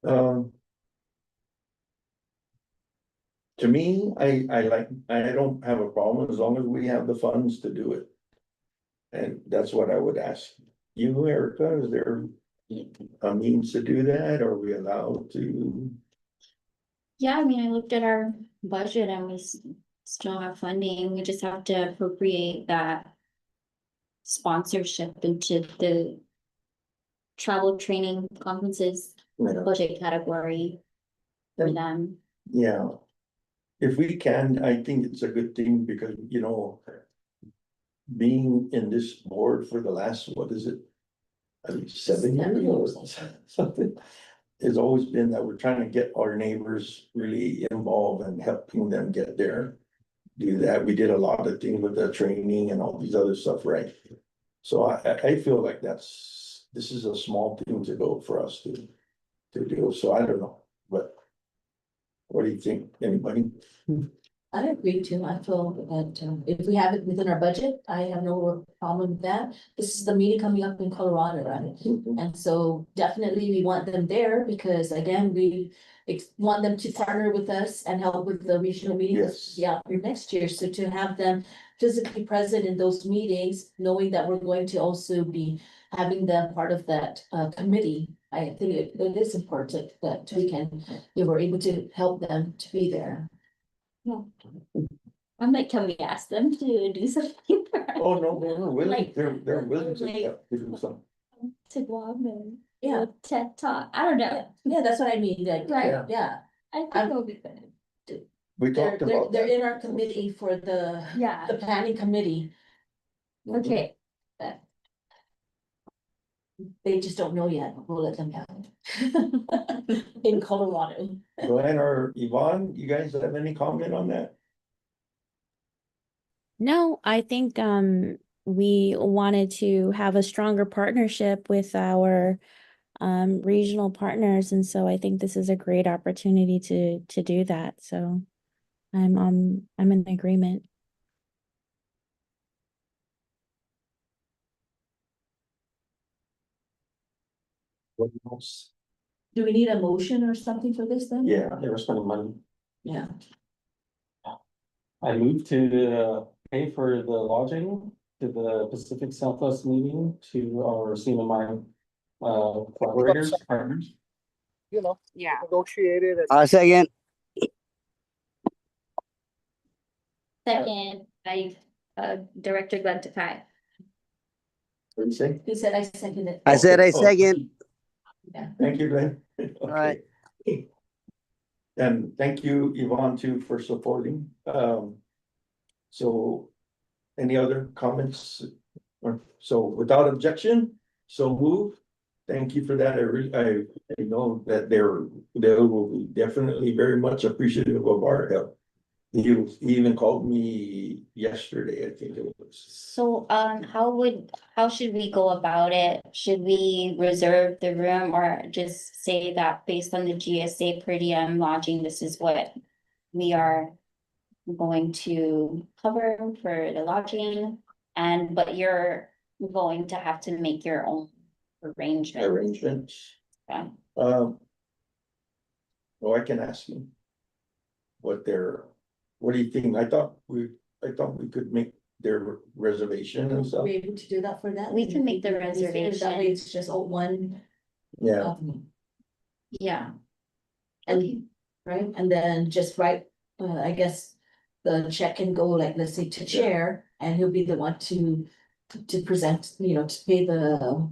To me, I don't have a problem as long as we have the funds to do it. And that's what I would ask you, Erica, is there a means to do that? Are we allowed to? Yeah, I mean, I looked at our budget and still have funding. We just have to appropriate that sponsorship into the travel training conferences Yeah. budget category for them. Yeah. If we can, I think it's a good thing because, being in this board for the last, what is it? I mean, 7 years or something. It's always been that we're trying to get our neighbors really involved and helping them get there. Do that. We did a lot of things with the training and all these other stuff, right? So I feel like this is a small thing to go for us to do. So I don't know, but what do you think? Anybody? I agree too. I feel that if we have it within our budget, I have no problem with that. This is the meeting coming up in Colorado, right? And so definitely we want them there because again, we want them to partner with us and help with the regional meetings. Yes. Yeah, for next year. So to have them physically present in those meetings, knowing that we're going to also be having them part of that committee. I think it is important that we're able to help them to be there. Yeah. I'm like, can we ask them to do something for us? Oh, no, they're willing, Like, they're willing to like- do something. To Guam and Yeah. TED Talk, I don't know. Yeah, that's what I mean, like, Right. yeah, I think it'll be good. We they're, talked they're, about they're that. in our committee for the Yeah, planning committee, okay. they just don't know yet, we'll let them have it. In Colorado. Glenn or Yvonne, you guys have any comment on that? No, I think we wanted to have a stronger partnership with our regional partners, and so I think this is a great opportunity to do that. So I'm in agreement. What else? Do we need a motion or something for this then? Yeah, They were spending money. Yeah. I moved to pay for the lodging to the Pacific Southwest meeting to our CMMI collaborators, partners. Yeah. Negotiated. Second. Second, Director Glenn Takai. What do you say? Who said I seconded it? I said I Oh, second. Yeah. Thank you, Glenn. All right. Okay. And thank you, Yvonne, too, for supporting. So any other comments? Or so without objection, so move. Thank you for that. I know that they will be definitely very much appreciative of our help. He even called me yesterday, I think it was. So, how should we go about it? Should we reserve the room or just say that based on the GSA per diem lodging, this is what we are going to cover for the lodging? But you're going to have to make your own arrangements. Yeah. Well, I can ask him. What do you think? I thought we could make their reservation and stuff. Are we able to do that for that? We can make the That way reservation. it's just one. Yeah, Yeah. And, right, and then just write, I guess. The check can go like, let's say to chair, and he'll be the one to present, to pay the.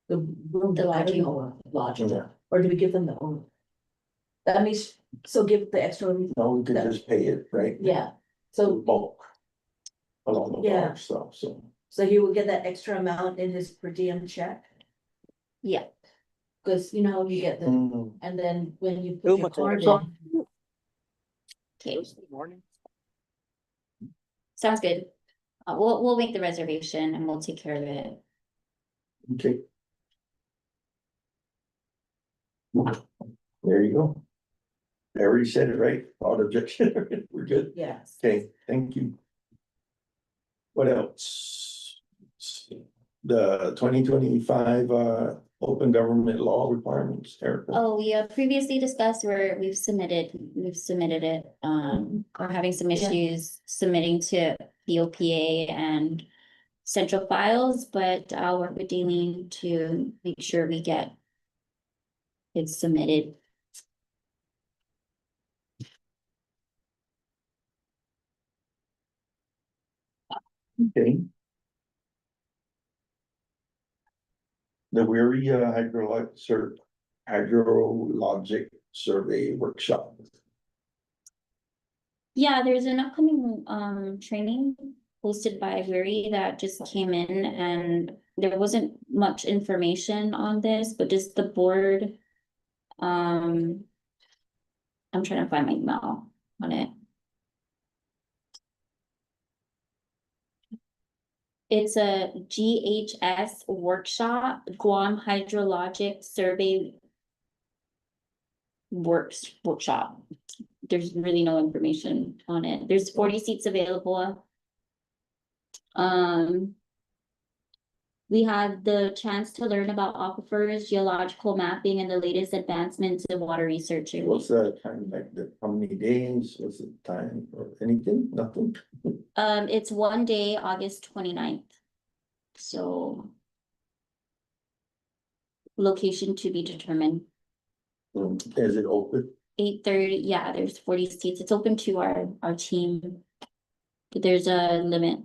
The room, the lodging or lodging, Yeah. or do we give them the own? That means, so give the extra. no, we could just pay it, right? Yeah, so, Bulk. Along the Yeah. large stuff, so. so he will get that extra amount in his per diem check, Yeah. cause you know, how you get the, Mm, and then when you Too put your much card overtime. in. Okay. Sounds good. We'll make the reservation and we'll take care of it. Okay. There you go. I already said it, right? Without objection, we're good. Yes. Okay, thank you. What else? The 2025 open government law requirements, Erica. Oh, we previously discussed where we've submitted it. We're having some Yeah. issues submitting to the OPA and central files, but I'll work with Daleen to make sure we get it submitted. Okay. The Weary hydrologic survey workshop. Yeah, there's an upcoming training hosted by Weary that just came in, and there wasn't much information on this, but just the board. I'm trying to find my email on it. It's a GHS workshop, Guam Hydrologic Survey workshop. There's really no information on it. There's 40 seats available. We had the chance to learn about aquifers, geological mapping, and the latest advancements in water research. What's the time, like how many days, what's the time or anything, nothing? It's one day, August 29th. So location to be determined. Is it open? 8:30, yeah, there's 40 seats. It's open to our team. But there's a limit.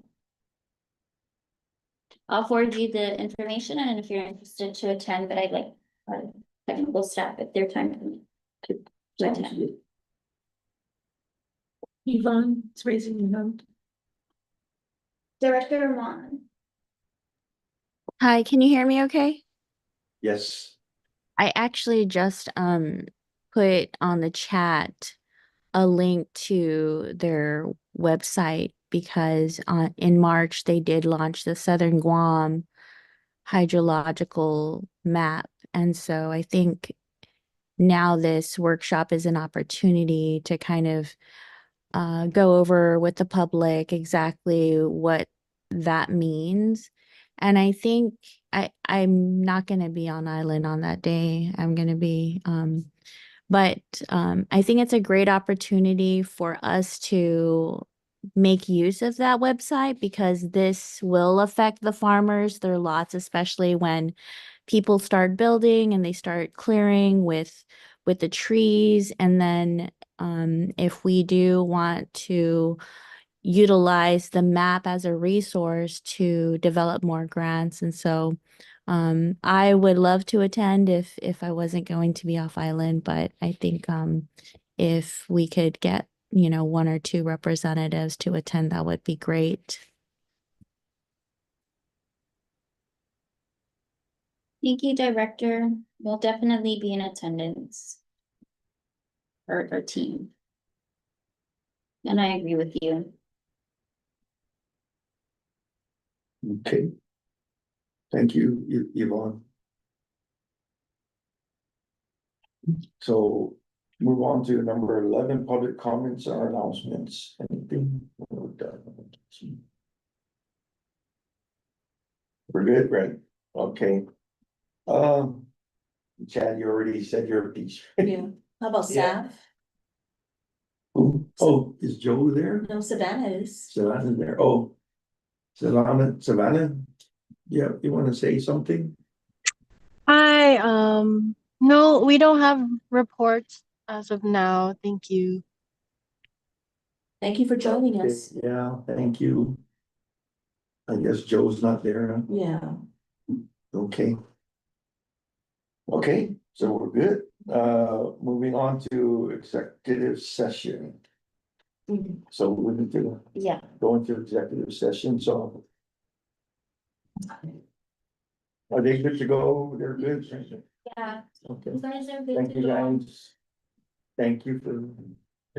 I'll forward you the information, and if you're interested to attend, but I'd like our technical staff at their time to attend. Yvonne is raising your hand. Director Ron. Hi, can you hear me okay? Yes. I actually just put on the chat a link to their website because in March they did launch the Southern Guam hydrological map. And so I think now this workshop is an opportunity to kind of go over with the public exactly what that means. And I think I'm not going to be on island on that day. I'm going to be, but I think it's a great opportunity for us to make use of that website because this will affect the farmers, their lots, especially when people start building and they start clearing with the trees. And then if we do want to utilize the map as a resource to develop more grants. And so I would love to attend if I wasn't going to be off island, but I think if we could get, one or two representatives to attend, that would be great. Thank you, Director. We'll definitely be in attendance. Our team. And I agree with you. Okay. Thank you, Yvonne. So move on to number 11, public comments or announcements. Anything? We're done. We're good, right? Okay. Chad, you already said your piece. Yeah. How about Yeah. staff? Oh, is Joe there? No, Savannah is. Savannah's there. Oh, Savannah. Yeah, you want to say something? Hi, no, we don't have reports as of now. Thank you. Thank you for joining Okay, us. yeah, thank you. I guess Joe's not there, huh? Yeah. Okay. Okay, so we're good. Moving on to executive session. So we need to Yeah. go into executive session, so. Are they good to go? They're good. Yeah. Okay, You guys are good thank to you go. guys. Thank you for